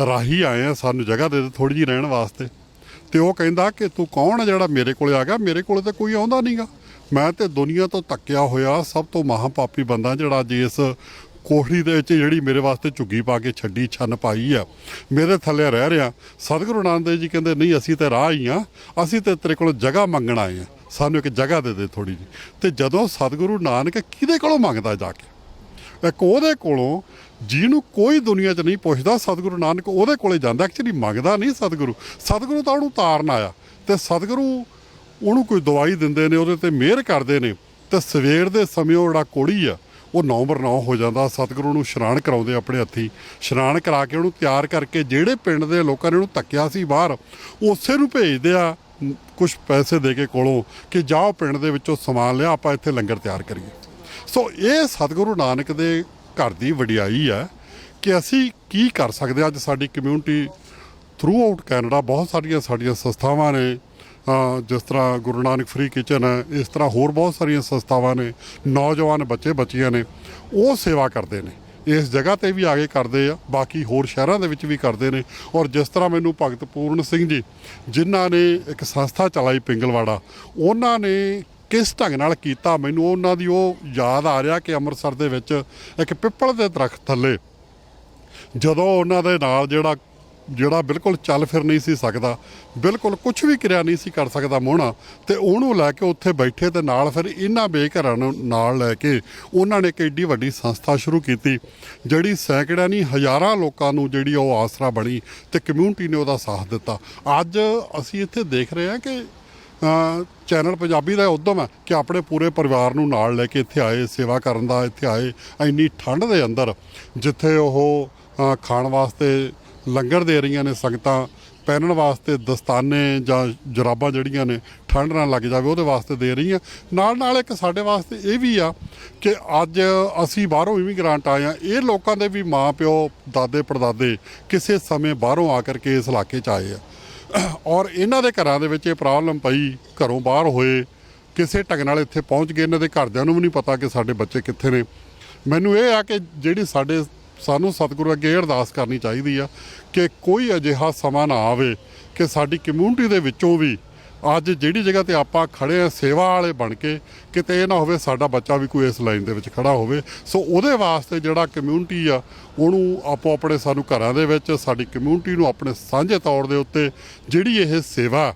ਰਾਹੀ ਆਏ ਆ, ਸਾਨੂੰ ਜਗ੍ਹਾ ਦੇ ਥੋੜ੍ਹੀ ਜਿਹੀ ਰਹਿਣ ਵਾਸਤੇ। ਅਤੇ ਉਹ ਕਹਿੰਦਾ ਕਿ ਤੂੰ ਕੌਣ ਆ ਜਿਹੜਾ ਮੇਰੇ ਕੋਲ ਆ ਗਿਆ? ਮੇਰੇ ਕੋਲ ਤਾਂ ਕੋਈ ਆਉਂਦਾ ਨਹੀਂ ਗਾ। ਮੈਂ ਤਾਂ ਦੁਨੀਆ ਤੋਂ ਧੱਕਿਆ ਹੋਇਆ ਸਭ ਤੋਂ ਮਹਾਂਪਾਪੀ ਬੰਦਾ ਜਿਹੜਾ ਅੱਜ ਇਸ ਕੋਠੜੀ ਦੇ ਵਿੱਚ ਜਿਹੜੀ ਮੇਰੇ ਵਾਸਤੇ ਝੁੱਗੀ ਪਾ ਕੇ ਛੱਡੀ ਛੰਨ ਪਾਈ ਆ, ਮੇਰੇ ਥੱਲੇ ਰਹਿ ਰਿਹਾ। ਸਤਿਗੁਰੂ ਨਾਨਕ ਦੇਵ ਜੀ ਕਹਿੰਦੇ ਨਹੀਂ, ਅਸੀਂ ਤਾਂ ਰਾਹ ਹੀ ਆ, ਅਸੀਂ ਤਾਂ ਤੇਰੇ ਕੋਲੋਂ ਜਗ੍ਹਾ ਮੰਗਣ ਆਏ ਆ, ਸਾਨੂੰ ਇੱਕ ਜਗ੍ਹਾ ਦੇ ਥੋੜ੍ਹੀ ਜਿਹੀ। ਅਤੇ ਜਦੋਂ ਸਤਿਗੁਰੂ ਨਾਨਕ ਕਿਹਦੇ ਕੋਲੋਂ ਮੰਗਦਾ ਜਾ ਕੇ? ਇੱਕ ਉਹਦੇ ਕੋਲੋਂ ਜਿਹਨੂੰ ਕੋਈ ਦੁਨੀਆ 'ਚ ਨਹੀਂ ਪੁੱਛਦਾ, ਸਤਿਗੁਰੂ ਨਾਨਕ ਉਹਦੇ ਕੋਲੇ ਜਾਂਦਾ। ਐਕਚੁਅਲੀ ਮੰਗਦਾ ਨਹੀਂ ਸਤਿਗੁਰੂ ਤਾਂ ਉਹਨੂੰ ਤਾਰਨ ਆਇਆ। ਅਤੇ ਸਤਿਗੁਰੂ ਉਹਨੂੰ ਕੋਈ ਦਵਾਈ ਦਿੰਦੇ ਨੇ, ਉਹਦੇ 'ਤੇ ਮਿਹਰ ਕਰਦੇ ਨੇ। ਅਤੇ ਸਵੇਰ ਦੇ ਸਮੇਂ ਉਹ ਜਿਹੜਾ ਕੋੜੀ ਆ ਉਹ 9/9 ਹੋ ਜਾਂਦਾ। ਸਤਿਗੁਰੂ ਨੂੰ ਇਸ਼ਨਾਨ ਕਰਾਉਂਦੇ ਆਪਣੇ ਹੱਥੀਂ। ਇਸ਼ਨਾਨ ਕਰਾ ਕੇ ਉਹਨੂੰ ਤਿਆਰ ਕਰਕੇ ਜਿਹੜੇ ਪਿੰਡ ਦੇ ਲੋਕਾਂ ਨੇ ਉਹਨੂੰ ਧੱਕਿਆ ਸੀ ਬਾਹਰ, ਉਸੇ ਨੂੰ ਭੇਜਦੇ ਆ ਕੁਛ ਪੈਸੇ ਦੇ ਕੇ ਕੋਲੋਂ ਕਿ ਜਾਓ ਪਿੰਡ ਦੇ ਵਿੱਚੋਂ ਸਮਾਨ ਲਿਆ, ਆਪਾਂ ਇੱਥੇ ਲੰਗਰ ਤਿਆਰ ਕਰੀਏ। ਸੋ ਇਹ ਸਤਿਗੁਰੂ ਨਾਨਕ ਦੇ ਘਰ ਦੀ ਵਡਿਆਈ ਹੈ ਕਿ ਅਸੀਂ ਕੀ ਕਰ ਸਕਦੇ। ਅੱਜ ਸਾਡੀ ਕਮਿਊਨਿਟੀ ਥਰੂ ਆਊਟ ਕੈਨੇਡਾ ਬਹੁਤ ਸਾਡੀਆਂ ਸੰਸਥਾਵਾਂ ਨੇ, ਜਿਸ ਤਰ੍ਹਾਂ ਗੁਰੂ ਨਾਨਕ ਫ੍ਰੀ ਕਿਚਨ ਹੈ, ਇਸ ਤਰ੍ਹਾਂ ਹੋਰ ਬਹੁਤ ਸਾਰੀਆਂ ਸੰਸਥਾਵਾਂ ਨੇ। ਨੌਜਵਾਨ ਬੱਚੇ ਬੱਚੀਆਂ ਨੇ, ਉਹ ਸੇਵਾ ਕਰਦੇ ਨੇ। ਇਸ ਜਗ੍ਹਾ 'ਤੇ ਵੀ ਆ ਕੇ ਕਰਦੇ ਆ, ਬਾਕੀ ਹੋਰ ਸ਼ਹਿਰਾਂ ਦੇ ਵਿੱਚ ਵੀ ਕਰਦੇ ਨੇ। ਔਰ ਜਿਸ ਤਰ੍ਹਾਂ ਮੈਨੂੰ ਭਗਤ ਪੂਰਨ ਸਿੰਘ ਜੀ ਜਿਨ੍ਹਾਂ ਨੇ ਇੱਕ ਸੰਸਥਾ ਚਲਾਈ ਪਿੰਗਲਵਾੜਾ, ਉਹਨਾਂ ਨੇ ਕਿਸ ਢੰਗ ਨਾਲ ਕੀਤਾ, ਮੈਨੂੰ ਉਹਨਾਂ ਦੀ ਉਹ ਯਾਦ ਆ ਰਿਹਾ ਕਿ ਅੰਮ੍ਰਿਤਸਰ ਦੇ ਵਿੱਚ ਇੱਕ ਪਿੱਪਲ ਦੇ ਦਰਖਤ ਥੱਲੇ ਜਦੋਂ ਉਹਨਾਂ ਦੇ ਨਾਲ ਜਿਹੜਾ ਬਿਲਕੁਲ ਚੱਲ ਫਿਰ ਨਹੀਂ ਸੀ ਸਕਦਾ, ਬਿਲਕੁਲ ਕੁਛ ਵੀ ਕਿਰਿਆ ਨਹੀਂ ਸੀ ਕਰ ਸਕਦਾ ਮੋਹਣਾ, ਅਤੇ ਉਹਨੂੰ ਲੈ ਕੇ ਉੱਥੇ ਬੈਠੇ ਅਤੇ ਨਾਲ ਫਿਰ ਇਹਨਾਂ ਬੇਘਰਾਂ ਨੂੰ ਨਾਲ ਲੈ ਕੇ ਉਹਨਾਂ ਨੇ ਇੱਕ ਐਡੀ ਵੱਡੀ ਸੰਸਥਾ ਸ਼ੁਰੂ ਕੀਤੀ ਜਿਹੜੀ ਸੈਂਕੜਿਆਂ ਨਹੀਂ ਹਜ਼ਾਰਾਂ ਲੋਕਾਂ ਨੂੰ ਜਿਹੜੀ ਉਹ ਆਸਰਾ ਬਣੀ ਅਤੇ ਕਮਿਊਨਿਟੀ ਨੇ ਉਹਦਾ ਸਾਥ ਦਿੱਤਾ। ਅੱਜ ਅਸੀਂ ਇੱਥੇ ਦੇਖ ਰਹੇ ਹਾਂ ਕਿ ਚੈਨਲ ਪੰਜਾਬੀ ਦਾ ਉੱਦਮ ਹੈ ਕਿ ਆਪਣੇ ਪੂਰੇ ਪਰਿਵਾਰ ਨੂੰ ਨਾਲ ਲੈ ਕੇ ਇੱਥੇ ਆਏ, ਸੇਵਾ ਕਰਨ ਦਾ ਇੱਥੇ ਆਏ। ਇੰਨੀ ਠੰਡ ਦੇ ਅੰਦਰ ਜਿੱਥੇ ਉਹ ਖਾਣ ਵਾਸਤੇ ਲੰਗਰ ਦੇ ਰਹੀਆਂ ਨੇ ਸੰਗਤਾਂ, ਪਹਿਨਣ ਵਾਸਤੇ ਦਸਤਾਨੇ ਜਾਂ ਜੁਰਾਬਾਂ ਜਿਹੜੀਆਂ ਨੇ ਠੰਡ ਨਾਲ ਲੱਗ ਜਾਵੇ ਉਹਦੇ ਵਾਸਤੇ ਦੇ ਰਹੀਆਂ। ਨਾਲ ਇੱਕ ਸਾਡੇ ਵਾਸਤੇ ਇਹ ਵੀ ਆ ਕਿ ਅੱਜ ਅਸੀਂ ਬਾਹਰੋਂ ਇਮੀਗ੍ਰਾਂਟ ਆਏ ਹਾਂ। ਇਹ ਲੋਕਾਂ ਦੇ ਵੀ ਮਾਂ ਪਿਓ, ਦਾਦੇ ਪੜਦਾਦੇ ਕਿਸੇ ਸਮੇਂ ਬਾਹਰੋਂ ਆ ਕਰਕੇ ਇਸ ਇਲਾਕੇ 'ਚ ਆਏ ਆ, ਔਰ ਇਹਨਾਂ ਦੇ ਘਰਾਂ ਦੇ ਵਿੱਚ ਇਹ ਪ੍ਰੋਬਲਮ ਪਈ, ਘਰੋਂ ਬਾਹਰ ਹੋਏ, ਕਿਸੇ ਢੰਗ ਨਾਲ ਇੱਥੇ ਪਹੁੰਚ ਗਏ। ਇਹਨਾਂ ਦੇ ਘਰਦਿਆਂ ਨੂੰ ਵੀ ਨਹੀਂ ਪਤਾ ਕਿ ਸਾਡੇ ਬੱਚੇ ਕਿੱਥੇ ਨੇ। ਮੈਨੂੰ ਇਹ ਆ ਕਿ ਜਿਹੜੀ ਸਾਨੂੰ ਸਤਿਗੁਰੂ ਅੱਗੇ ਇਹ ਅਰਦਾਸ ਕਰਨੀ ਚਾਹੀਦੀ ਆ ਕਿ ਕੋਈ ਅਜਿਹਾ ਸਮਾਂ ਨਾ ਆਵੇ ਕਿ ਸਾਡੀ ਕਮਿਊਨਿਟੀ ਦੇ ਵਿੱਚੋਂ ਵੀ ਅੱਜ ਜਿਹੜੀ ਜਗ੍ਹਾ 'ਤੇ ਆਪਾਂ ਖੜੇ ਆ ਸੇਵਾ ਵਾਲੇ ਬਣ ਕੇ, ਕਿਤੇ ਇਹ ਨਾ ਹੋਵੇ ਸਾਡਾ ਬੱਚਾ ਵੀ ਕੋਈ ਇਸ ਲਾਈਨ ਦੇ ਵਿੱਚ ਖੜਾ ਹੋਵੇ। ਸੋ ਉਹਦੇ ਵਾਸਤੇ ਜਿਹੜਾ ਕਮਿਊਨਿਟੀ ਆ ਉਹਨੂੰ ਆਪੋ ਆਪਣੇ ਸਾਨੂੰ ਘਰਾਂ ਦੇ ਵਿੱਚ ਸਾਡੀ ਕਮਿਊਨਿਟੀ ਨੂੰ ਆਪਣੇ ਸਾਂਝੇ ਤੌਰ ਦੇ ਉੱਤੇ ਜਿਹੜੀ ਇਹ ਸੇਵਾ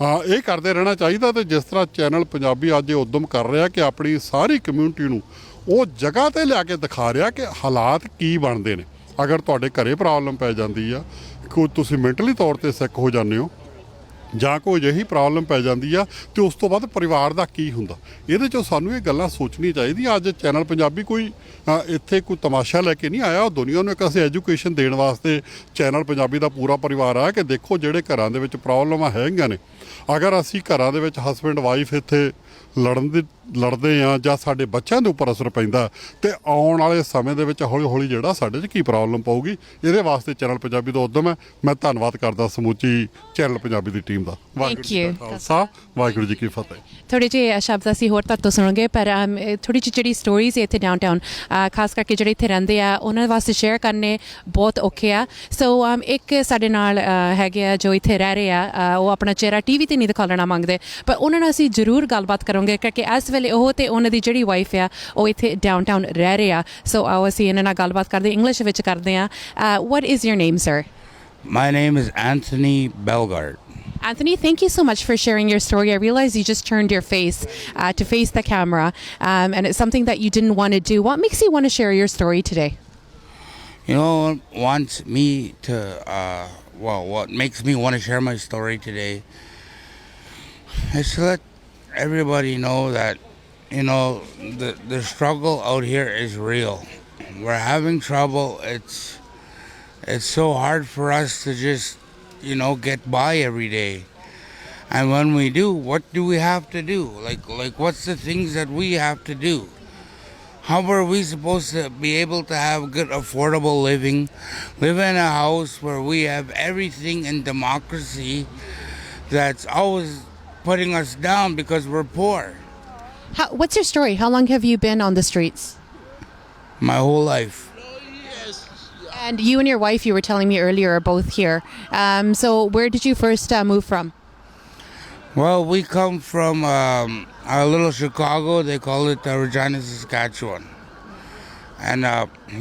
ਇਹ ਕਰਦੇ ਰਹਿਣਾ ਚਾਹੀਦਾ। ਅਤੇ ਜਿਸ ਤਰ੍ਹਾਂ ਚੈਨਲ ਪੰਜਾਬੀ ਅੱਜ ਇਹ ਉੱਦਮ ਕਰ ਰਿਹਾ ਕਿ ਆਪਣੀ ਸਾਰੀ ਕਮਿਊਨਿਟੀ ਨੂੰ ਉਹ ਜਗ੍ਹਾ 'ਤੇ ਲਿਆ ਕੇ ਦਿਖਾ ਰਿਹਾ ਕਿ ਹਾਲਾਤ ਕੀ ਬਣਦੇ ਨੇ। ਅਗਰ ਤੁਹਾਡੇ ਘਰੇ ਪ੍ਰੋਬਲਮ ਪੈ ਜਾਂਦੀ ਆ, ਕੋਈ ਤੁਸੀਂ ਮੈਂਟਲੀ ਤੌਰ 'ਤੇ ਸਿੱਕ ਹੋ ਜਾਂਦੇ ਹੋ ਜਾਂ ਕੋਈ ਅਜਿਹੀ ਪ੍ਰੋਬਲਮ ਪੈ ਜਾਂਦੀ ਆ, ਅਤੇ ਉਸ ਤੋਂ ਬਾਅਦ ਪਰਿਵਾਰ ਦਾ ਕੀ ਹੁੰਦਾ। ਇਹਦੇ 'ਚੋਂ ਸਾਨੂੰ ਇਹ ਗੱਲਾਂ ਸੋਚਣੀ ਚਾਹੀਦੀਆਂ। ਅੱਜ ਚੈਨਲ ਪੰਜਾਬੀ ਕੋਈ ਇੱਥੇ ਕੋਈ ਤਮਾਸ਼ਾ ਲੈ ਕੇ ਨਹੀਂ ਆਇਆ, ਉਹ ਦੁਨੀਆ ਨੂੰ ਇੱਕ ਅਸੀਂ ਐਜੂਕੇਸ਼ਨ ਦੇਣ ਵਾਸਤੇ ਚੈਨਲ ਪੰਜਾਬੀ ਦਾ ਪੂਰਾ ਪਰਿਵਾਰ ਆ ਕਿ ਦੇਖੋ ਜਿਹੜੇ ਘਰਾਂ ਦੇ ਵਿੱਚ ਪ੍ਰੋਬਲਮਾਂ ਹੈਗੀਆਂ ਨੇ, ਅਗਰ ਅਸੀਂ ਘਰਾਂ ਦੇ ਵਿੱਚ ਹਸਬੈਂਡ ਵਾਈਫ ਇੱਥੇ ਲੜਦੇ ਆ ਜਾਂ ਸਾਡੇ ਬੱਚਿਆਂ ਦੇ ਉੱਪਰ ਅਸਰ ਪੈਂਦਾ, ਅਤੇ ਆਉਣ ਵਾਲੇ ਸਮੇਂ ਦੇ ਵਿੱਚ ਹੌਲੀ ਹੌਲੀ ਜਿਹੜਾ ਸਾਡੇ 'ਚ ਕੀ ਪ੍ਰੋਬਲਮ ਪਊਗੀ। ਇਹਦੇ ਵਾਸਤੇ ਚੈਨਲ ਪੰਜਾਬੀ ਦਾ ਉੱਦਮ ਹੈ। ਮੈਂ ਧੰਨਵਾਦ ਕਰਦਾ ਸਮੁੱਚੀ ਚੈਨਲ ਪੰਜਾਬੀ ਦੀ ਟੀਮ ਦਾ। ਵਾਹਿਗੁਰੂ ਜੀ ਕਾ ਖਾਲਸਾ, ਵਾਹਿਗੁਰੂ ਜੀ ਕੀ ਫਤਿਹ। ਥੋੜ੍ਹੇ ਜਿਹੇ ਸ਼ਬਦ ਅਸੀਂ ਹੋਰ ਤੁਹਾਡੇ ਤੋਂ ਸੁਣੋਗੇ, ਪਰ ਥੋੜ੍ਹੀ ਜਿਹੀ ਜਿਹੜੀ ਸਟੋਰੀਜ਼ ਇੱਥੇ ਡਾਊਨਟਾਊਨ ਖਾਸ ਕਰਕੇ ਜਿਹੜੇ ਇੱਥੇ ਰਹਿੰਦੇ ਆ ਉਹਨਾਂ ਵਾਸਤੇ ਸ਼ੇਅਰ ਕਰਨੇ ਬਹੁਤ ਔਖੇ ਆ। ਸੋ ਇੱਕ ਸਾਡੇ ਨਾਲ ਹੈਗੇ ਆ ਜੋ ਇੱਥੇ ਰਹਿ ਰਹੇ ਆ, ਉਹ ਆਪਣਾ ਚਿਹਰਾ TV 'ਤੇ ਨਹੀਂ ਦਿਖਾਉਣਾ ਮੰਗਦੇ, ਪਰ ਉਹਨਾਂ ਨਾਲ ਅਸੀਂ ਜ਼ਰੂਰ ਗੱਲਬਾਤ ਕਰਾਂਗੇ ਕਿਉਂਕਿ ਇਸ ਵੇਲੇ ਉਹ ਤੇ ਉਹਨਾਂ ਦੀ ਜਿਹੜੀ ਵਾਈਫ ਆ ਉਹ ਇੱਥੇ ਡਾਊਨਟਾਊਨ ਰਹਿ ਰਹੇ ਆ ਸੋ ਆਓ ਅਸੀਂ ਇਹਨਾਂ ਨਾਲ ਗੱਲਬਾਤ ਕਰਦੇ ਇੰਗਲਿਸ਼ ਵਿੱਚ ਕਰਦੇ ਆ what is your name sir? My name is Anthony Belgard. Anthony, thank you so much for sharing your story. I realize you just turned your face to face the camera, and it's something that you didn't want to do. What makes you want to share your story today? You know what wants me to, what makes me want to share my story today is to let everybody know that, you know, the struggle out here is real. We're having trouble. It's so hard for us to just, you know, get by every day. And when we do, what do we have to do? Like what's the things that we have to do? How are we supposed to be able to have good affordable living, live in a house where we have everything in democracy that's always putting us down because we're poor? What's your story? How long have you been on the streets? My whole life. And you and your wife, you were telling me earlier, are both here. So where did you first move from? Well, we come from a little Chicago. They call it Regina, Saskatchewan. And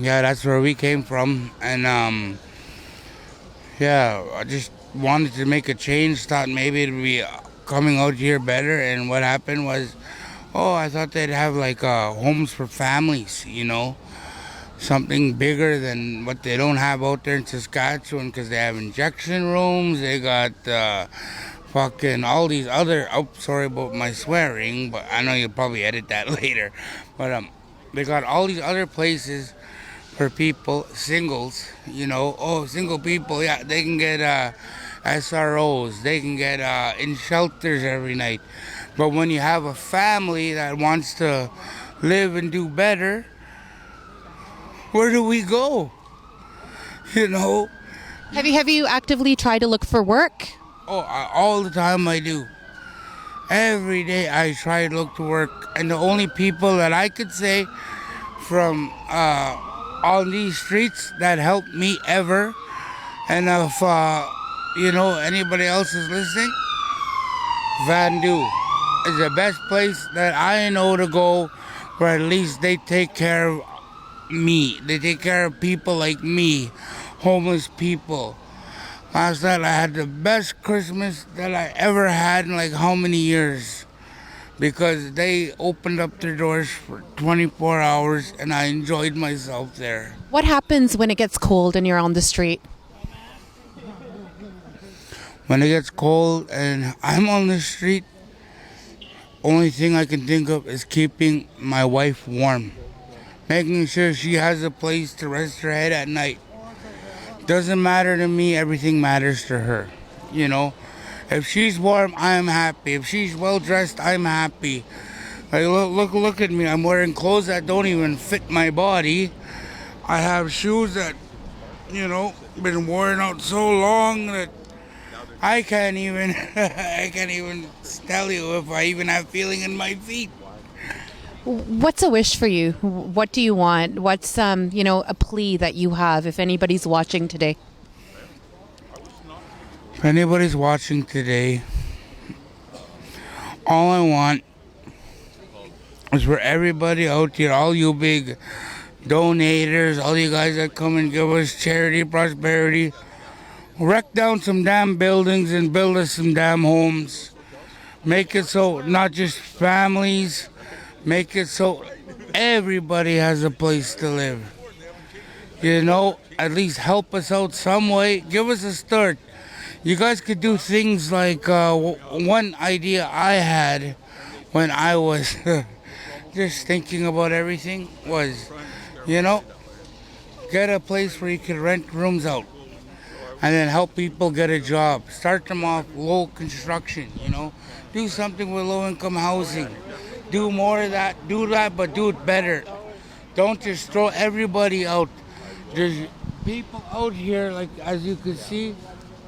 yeah, that's where we came from. And yeah, I just wanted to make a change. Thought maybe it'd be coming out here better. And what happened was, I thought they'd have like homes for families, you know. Something bigger than what they don't have out there in Saskatchewan because they have injection rooms. They got fucking all these other. Oh, sorry about my swearing, but I know you'll probably edit that later. But they got all these other places for people, singles. You know, single people. Yeah, they can get SROs. They can get in shelters every night. But when you have a family that wants to live and do better, where do we go? You know? Have you actively tried to look for work? All the time I do. Every day I try to look to work. And the only people that I could say from on these streets that helped me ever, and if, you know, anybody else is listening, Vandu is the best place that I know to go where at least they take care of me. They take care of people like me, homeless people. Last night I had the best Christmas that I ever had in like how many years, because they opened up their doors for 24 hours and I enjoyed myself there. What happens when it gets cold and you're on the street? When it gets cold and I'm on the street, only thing I can think of is keeping my wife warm. Making sure she has a place to rest her head at night. Doesn't matter to me, everything matters to her. You know, if she's warm, I'm happy. If she's well dressed, I'm happy. Like, look at me. I'm wearing clothes that don't even fit my body. I have shoes that, you know, been worn out so long that I can't even tell you if I even have feeling in my feet. What's a wish for you? What do you want? What's you know, a plea that you have if anybody's watching today? If anybody's watching today, all I want is for everybody out here, all you big donators, all you guys that come and give us charity, prosperity, wreck down some damn buildings and build us some damn homes. Make it so not just families, make it so everybody has a place to live. You know, at least help us out some way. Give us a start. You guys could do things like one idea I had when I was just thinking about everything was, you know, get a place where you can rent rooms out and then help people get a job. Start them off low construction, you know. Do something with low-income housing. Do more of that. Do that, but do it better. Don't just throw everybody out. There's people out here, like as you can see,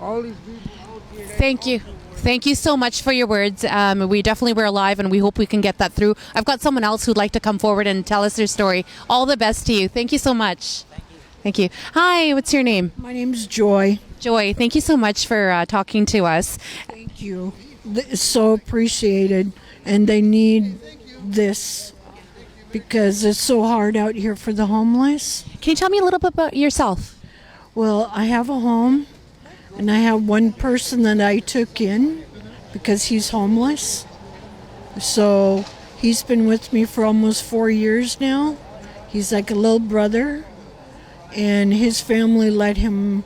all these people out here. Thank you. Thank you so much for your words. We definitely were alive and we hope we can get that through. I've got someone else who'd like to come forward and tell us their story. All the best to you. Thank you so much. Thank you. Hi, what's your name? My name's Joy. Joy, thank you so much for talking to us. Thank you. It's so appreciated, and they need this because it's so hard out here for the homeless. Can you tell me a little bit about yourself? Well, I have a home, and I have one person that I took in because he's homeless. So he's been with me for almost 4 years now. He's like a little brother, and his family let him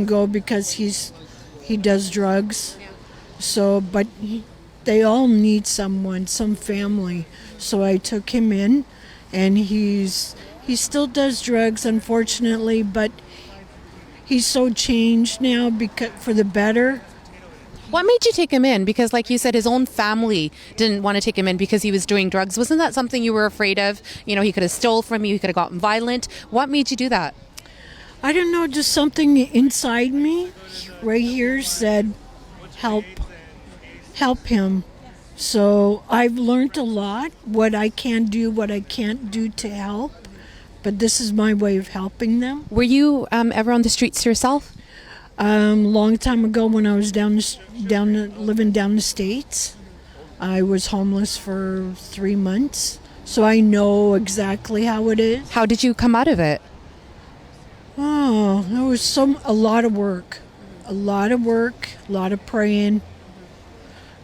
go because he does drugs. So, but they all need someone, some family. So I took him in, and he still does drugs, unfortunately, but he's so changed now because for the better. What made you take him in? Because like you said, his own family didn't want to take him in because he was doing drugs. Wasn't that something you were afraid of? You know, he could have stole from you, he could have gotten violent. What made you do that? I don't know, just something inside me right here said, help him. So I've learned a lot, what I can do, what I can't do to help. But this is my way of helping them. Were you ever on the streets yourself? Long time ago when I was living down the States, I was homeless for 3 months. So I know exactly how it is. How did you come out of it? Oh, it was a lot of work. A lot of praying.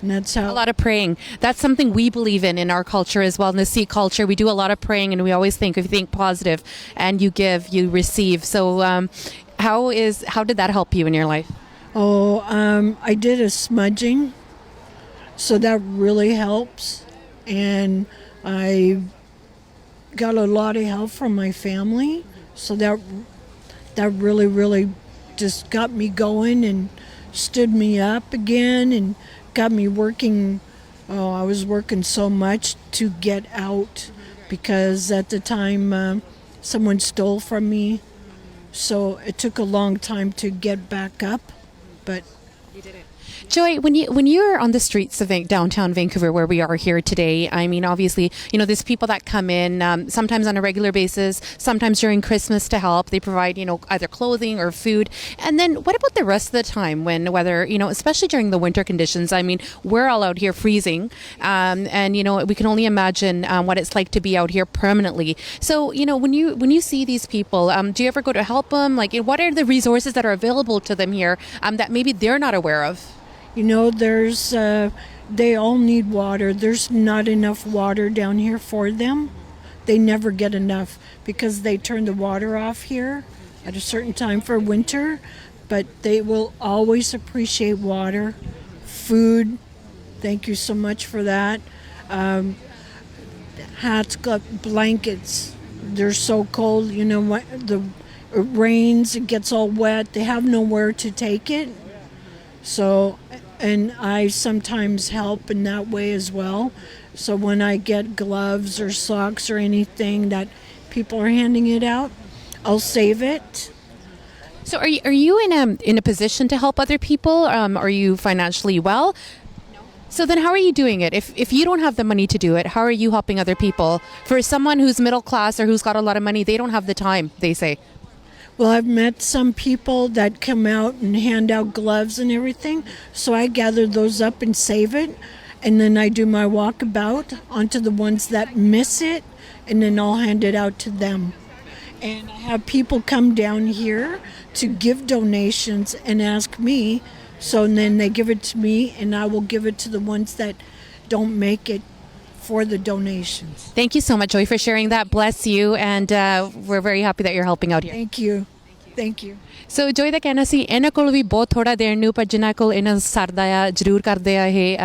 And that's how A lot of praying. That's something we believe in our culture as well. In the Sikh culture, we do a lot of praying, and we always think if you think positive and you give, you receive. So how did that help you in your life? I did a smudging, so that really helps. And I got a lot of help from my family, so that really, really just got me going and stood me up again and got me working. I was working so much to get out because at the time someone stole from me. So it took a long time to get back up, but You did it. Joy, when you're on the streets of downtown Vancouver, where we are here today, I mean, obviously, you know, there's people that come in sometimes on a regular basis, sometimes during Christmas to help. They provide, you know, either clothing or food. And then what about the rest of the time when whether, you know, especially during the winter conditions? I mean, we're all out here freezing, and you know, we can only imagine what it's like to be out here permanently. So, you know, when you see these people, do you ever go to help them? Like, what are the resources that are available to them here that maybe they're not aware of? you know, they all need water. There's not enough water down here for them. They never get enough because they turn the water off here at a certain time for winter, but they will always appreciate water, food. Thank you so much for that. Hats, blankets. They're so cold, you know, it rains, it gets all wet. They have nowhere to take it. So, and I sometimes help in that way as well. So when I get gloves or socks or anything that people are handing it out, I'll save it. So are you in a position to help other people? Are you financially well? No. So then how are you doing it? If you don't have the money to do it, how are you helping other people? For someone who's middle class or who's got a lot of money, they don't have the time, they say. Well, I've met some people that come out and hand out gloves and everything, so I gather those up and save it, and then I do my walkabout onto the ones that miss it, and then I'll hand it out to them. And I have people come down here to give donations and ask me, so then they give it to me, and I will give it to the ones that don't make it for the donations. Thank you so much, Joy, for sharing that. Bless you, and we're very happy that you're helping out here. Thank you. Thank you. ਸੋ ਜੋਈ ਦਾ ਕਹਿਣਾ ਸੀ ਇਹਨਾਂ ਕੋਲ ਵੀ ਬਹੁਤ ਥੋੜਾ ਦੇਣ ਨੂੰ, ਪਰ ਜਿਨ੍ਹਾਂ ਕੋਲ ਇਹਨਾਂ ਸਰਦਾ ਆ ਜ਼ਰੂਰ ਕਰਦੇ ਆ ਇਹ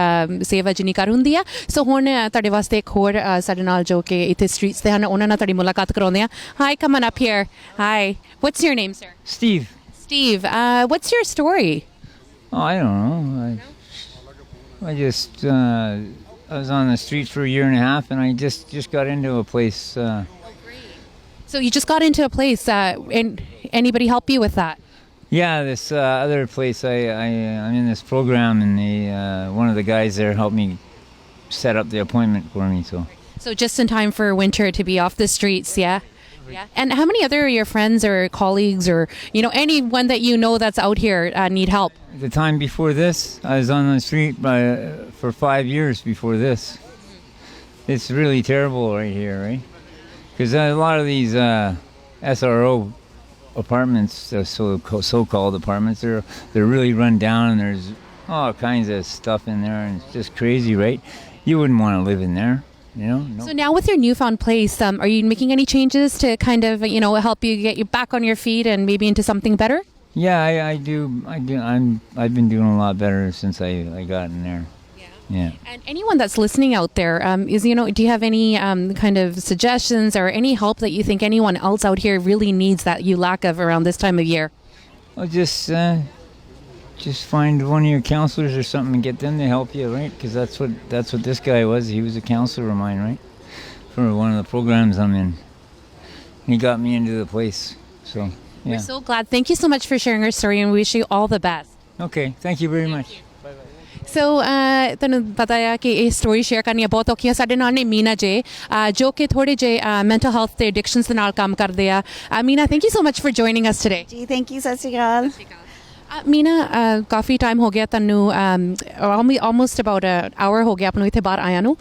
ਸੇਵਾ ਜਿੰਨੀ ਕਰ ਹੁੰਦੀ ਆ। ਸੋ ਹੁਣ ਤੁਹਾਡੇ ਵਾਸਤੇ ਇੱਕ ਹੋਰ ਸਾਡੇ ਨਾਲ ਜੋ ਕਿ ਇੱਥੇ ਸਟਰੀਟਸ ਤੇ ਹਨ, ਉਹਨਾਂ ਨਾਲ ਤੁਹਾਡੀ ਮੁਲਾਕਾਤ ਕਰਾਉਂਦੇ ਆ। Hi, come on up here. Hi. What's your name, sir? Steve. Steve. What's your story? Oh, I don't know. I just I was on the streets for a year and a half, and I just got into a place. So you just got into a place, and anybody help you with that? Yeah, this other place. I'm in this program, and one of the guys there helped me set up the appointment for me. So just in time for winter to be off the streets, yeah? Yeah. And how many other of your friends or colleagues or, you know, anyone that you know that's out here need help? The time before this, I was on the street for 5 years before this. It's really terrible right here, right? Because a lot of these SRO apartments, so-called apartments, they're really run down, and there's all kinds of stuff in there, and it's just crazy, right? You wouldn't want to live in there, you know? No. So now with your newfound place, are you making any changes to kind of, help you get you back on your feet and maybe into something better? Yeah, I do. I've been doing a lot better since I got in there. Yeah. And anyone that's listening out there, do you have any kind of suggestions or any help that you think anyone else out here really needs that you lack of around this time of year? Well, just find one of your counselors or something and get them to help you, right? Because that's what this guy was. He was a counselor of mine, right? For one of the programs I'm in. He got me into the place. So, yeah. We're so glad. Thank you so much for sharing your story, and we wish you all the best. Okay, thank you very much. ਸੋ ਤੁਹਾਨੂੰ ਪਤਾ ਆ ਕਿ ਇਹ story share ਕਰਨੀਆਂ ਬਹੁਤ ਔਖੀਆਂ ਸਾਡੇ ਨਾਲ ਨੇ ਮੀਨਾ ਜੇ ਜੋ ਕਿ ਥੋੜੇ ਜੇ ਮੈਂਟਲ ਹੈਲਥ ਤੇ ਐਡਿਕਸ਼ਨਸ ਦੇ ਨਾਲ ਕੰਮ ਕਰਦੇ ਆ Meena thank you so much for joining us today ਜੀ ਥੈਂਕ ਯੂ ਸਤਿ ਸ਼੍ਰੀ ਅਕਾਲ ਮੀਨਾ ਕਾਫੀ ਟਾਈਮ ਹੋ ਗਿਆ ਤੁਹਾਨੂੰ ਆਲਮੋਸਟ ਅਬਾਊਟ ਆਵਰ ਹੋ ਗਿਆ ਆਪ ਨੂੰ ਇੱਥੇ ਬਾਹਰ ਆਇਆ ਨੂੰ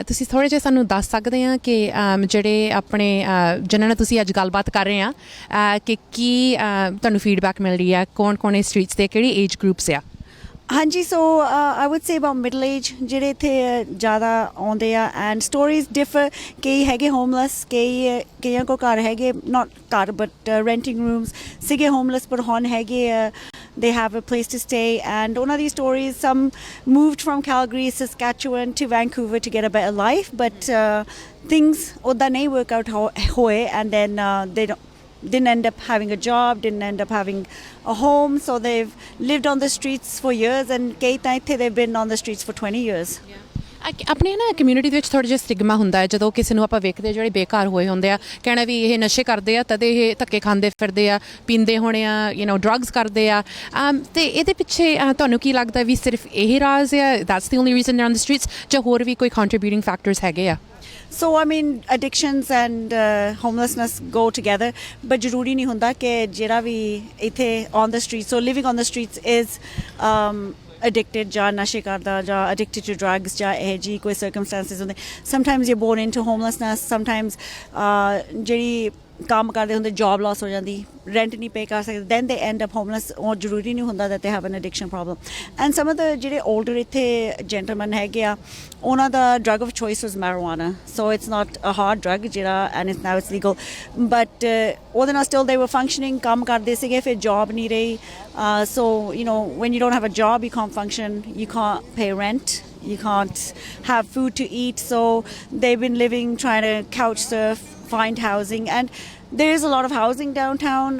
ਤੁਸੀਂ ਥੋੜ੍ਹੇ ਜਿਹੇ ਸਾਨੂੰ ਦੱਸ ਸਕਦੇ ਆ ਕਿ ਜਿਹੜੇ ਆਪਣੇ ਜਿਨ੍ਹਾਂ ਨਾਲ ਤੁਸੀਂ ਅੱਜ ਗੱਲਬਾਤ ਕਰ ਰਹੇ ਆ ਕਿ ਕੀ ਤੁਹਾਨੂੰ ਫੀਡਬੈਕ ਮਿਲ ਰਹੀ ਆ ਕੌਣ ਕੌਣ ਇਹ ਸਟਰੀਟਸ ਤੇ ਕਿਹੜੀ ਏਜ ਗਰੁੱਪਸ ਆ ਹਾਂਜੀ so I would say about middle age ਜਿਹੜੇ ਇੱਥੇ ਜ਼ਿਆਦਾ ਆਉਂਦੇ ਆ ਐਂਡ ਸਟੋਰੀਜ਼ ਡਿਫਰ ਕਈ ਹੈਗੇ ਹੋਮਲੈਸ ਕਈਆਂ ਕੋਲ ਘਰ ਹੈਗੇ ਨਾਟ ਘਰ ਬਟ ਰੈਂਟਿੰਗ ਰੂਮਸ ਸੀਗੇ ਹੋਮਲੈਸ ਪਰ ਹੁਣ ਹੈਗੇ they have a place to stay and ਉਹਨਾਂ ਦੀ stories some moved from Calgary, Saskatchewan to Vancouver to get a better life but things ਉੱਦਾਂ ਨਹੀਂ work out ਹੋਏ and then they didn't end up having a job, didn't end up having a home, so they've lived on the streets for years and ਕਈ ਤਾਂ ਇੱਥੇ they've been on the streets for 20 years. ਆਪਣੇ ਨਾ community ਦੇ ਵਿੱਚ ਥੋੜ੍ਹਾ ਜਿਹਾ stigma ਹੁੰਦਾ ਹੈ ਜਦੋਂ ਕਿਸੇ ਨੂੰ ਆਪਾਂ ਵੇਖਦੇ ਜਿਹੜੇ ਬੇਘਰ ਹੋਏ ਹੁੰਦੇ ਆ ਕਹਿਣਾ ਵੀ ਇਹ ਨਸ਼ੇ ਕਰਦੇ ਆ ਤਦੇ ਇਹ ਧੱਕੇ ਖਾਂਦੇ ਫਿਰਦੇ ਆ ਪੀਂਦੇ ਹੋਣੇ ਆ ਡਰੱਗਸ ਕਰਦੇ ਆ ਅਤੇ ਇਹਦੇ ਪਿੱਛੇ ਤੁਹਾਨੂੰ ਕੀ ਲੱਗਦਾ ਵੀ ਸਿਰਫ ਇਹ ਰਾਜ਼ ਆ that's the only reason on the streets ਜਾਂ ਹੋਰ ਵੀ ਕੋਈ ਕੰਟਰੀਬਿਊਟਿੰਗ ਫੈਕਟਰਸ ਹੈਗੇ ਆ So I mean addictions and homelessness go together but ਜ਼ਰੂਰੀ ਨਹੀਂ ਹੁੰਦਾ ਕਿ ਜਿਹੜਾ ਵੀ ਇੱਥੇ on the streets so living on the streets is addicted ਜਾਂ ਨਸ਼ੇ ਕਰਦਾ ਜਾਂ addicted to drugs ਜਾਂ ਇਹ ਜੀ ਕੋਈ circumstances ਹੁੰਦੇ sometimes you're born into homelessness sometimes ਜਿਹੜੀ ਕੰਮ ਕਰਦੇ ਹੁੰਦੇ ਜੌਬ ਲਾਸ ਹੋ ਜਾਂਦੀ ਰੈਂਟ ਨਹੀਂ ਪੇ ਕਰ ਸਕਦੇ then they end up homeless ਉਹ ਜ਼ਰੂਰੀ ਨਹੀਂ ਹੁੰਦਾ that they have an addiction problem and some of the ਜਿਹੜੇ older ਇੱਥੇ gentlemen ਹੈਗੇ ਆ ਉਹਨਾਂ ਦਾ drug of choice was marijuana so it's not a hard drug ਜਿਹੜਾ and now it's legal but ਉਹਦੇ ਨਾਲ still they were functioning ਕੰਮ ਕਰਦੇ ਸੀਗੇ ਫਿਰ job ਨਹੀਂ ਰਹੀ so when you don't have a job you can't function you can't pay rent you can't have food to eat so they've been living trying to couch surf find housing and there is a lot of housing downtown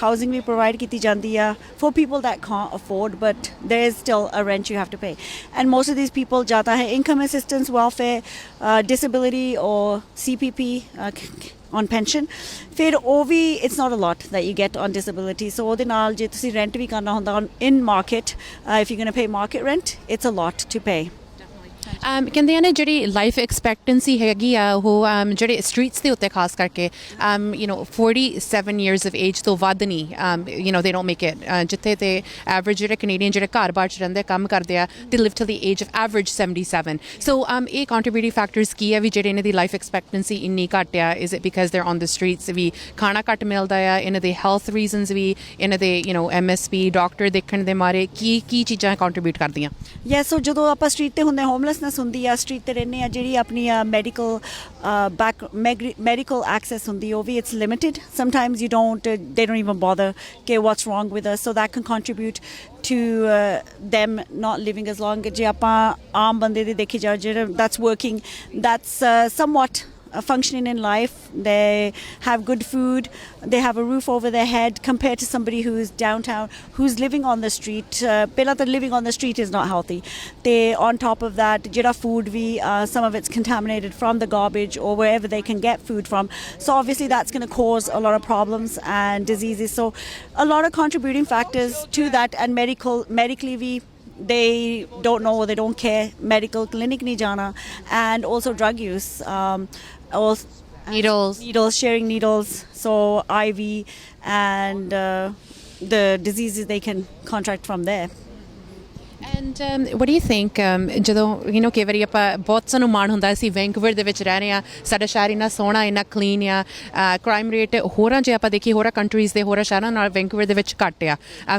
housing we provide kiti jandi hai for people that can't afford but there is still a rent you have to pay and most of these people jata hai income assistance welfare disability or CPP on pension ਫਿਰ ਉਹ ਵੀ it's not a lot that you get on disability so ਉਹਦੇ ਨਾਲ ਜੇ ਤੁਸੀਂ rent ਵੀ ਕਰਨਾ ਹੁੰਦਾ in market if you're going to pay market rent it's a lot to pay ਕਹਿੰਦੇ ਆ ਨਾ ਜਿਹੜੀ ਲਾਈਫ ਐਕਸਪੈਕਟੈਂਸੀ ਹੈਗੀ ਆ ਉਹ ਜਿਹੜੇ ਸਟਰੀਟਸ ਦੇ ਉੱਤੇ ਖਾਸ ਕਰਕੇ 47 years of age ਤੋਂ ਵੱਧ ਨਹੀਂ they don't make it ਜਿੱਥੇ ਤੇ ਐਵਰੇਜ ਜਿਹੜੇ ਕੈਨੇਡੀਅਨ ਜਿਹੜੇ ਘਰ-ਬਾਰ 'ਚ ਰਹਿੰਦੇ ਕੰਮ ਕਰਦੇ ਆ they live till the age of average 77 so ਇਹ ਕੰਟਰੀਬਿਊਟਿੰਗ ਫੈਕਟਰਸ ਕੀ ਆ ਵੀ ਜਿਹੜੇ ਇਹਨਾਂ ਦੀ ਲਾਈਫ ਐਕਸਪੈਕਟੈਂਸੀ ਇੰਨੀ ਘੱਟ ਆ is it because they're on the streets ਵੀ ਖਾਣਾ ਘੱਟ ਮਿਲਦਾ ਆ ਇਹਨਾਂ ਦੇ ਹੈਲਥ ਰੀਜ਼ਨਸ ਵੀ ਇਹਨਾਂ ਦੇ MSP ਡਾਕਟਰ ਦੇਖਣ ਦੇ ਮਾਰੇ ਕੀ ਚੀਜ਼ਾਂ ਕੰਟਰੀਬਿਊਟ ਕਰਦੀਆਂ ਸੋ ਜਦੋਂ ਆਪਾਂ ਸਟਰੀਟ ਤੇ ਹੁੰਦੇ ਹੋਮਲੈਸਨੈਸ ਹੁੰਦੀ ਆ ਸਟਰੀਟ ਤੇ ਰਹਿੰਦੇ ਆ ਜਿਹੜੀ ਆਪਣੀ ਮੈਡੀਕਲ ਐਕਸੈਸ ਹੁੰਦੀ ਉਹ ਵੀ it's limited sometimes they don't even bother okay what's wrong with us so that can contribute to them not living as long ਜੇ ਆਪਾਂ ਆਮ ਬੰਦੇ ਦੇ ਦੇਖੀ ਜਾਓ ਜਿਹੜਾ that's working that's somewhat functioning in life they have good food they have a roof over their head compared to somebody who's downtown who's living on the street ਪਹਿਲਾਂ ਤਾਂ living on the street is not healthy they on top of that ਜਿਹੜਾ food ਵੀ some of it's contaminated from the garbage or wherever they can get food from so obviously that's going to cause a lot of problems and diseases so a lot of contributing factors to that and medically we they don't know or they don't care medical clinic nahi jana and also drug use needles sharing needles so IV and the diseases they can contract from there and what do you think ਜਦੋਂ ਕਈ ਵਾਰੀ ਆਪਾਂ ਬਹੁਤ ਸਾਨੂੰ ਮਾਣ ਹੁੰਦਾ ਅਸੀਂ Vancouver ਦੇ ਵਿੱਚ ਰਹਿ ਰਹੇ ਹਾਂ ਸਾਡਾ ਸ਼ਹਿਰ ਇੰਨਾ ਸੋਹਣਾ ਇੰਨਾ ਕਲੀਨ ਆ ਕ੍ਰਾਈਮ ਰੇਟ ਹੋਰਾਂ ਜੇ ਆਪਾਂ ਦੇਖੀਏ ਹੋਰਾਂ ਕੰਟਰੀਜ਼ ਦੇ ਹੋਰਾਂ ਸ਼ਹਿਰਾਂ ਨਾਲ ਵੈਂਕੂਵਰ ਦੇ ਵਿੱਚ ਘੱਟ ਆ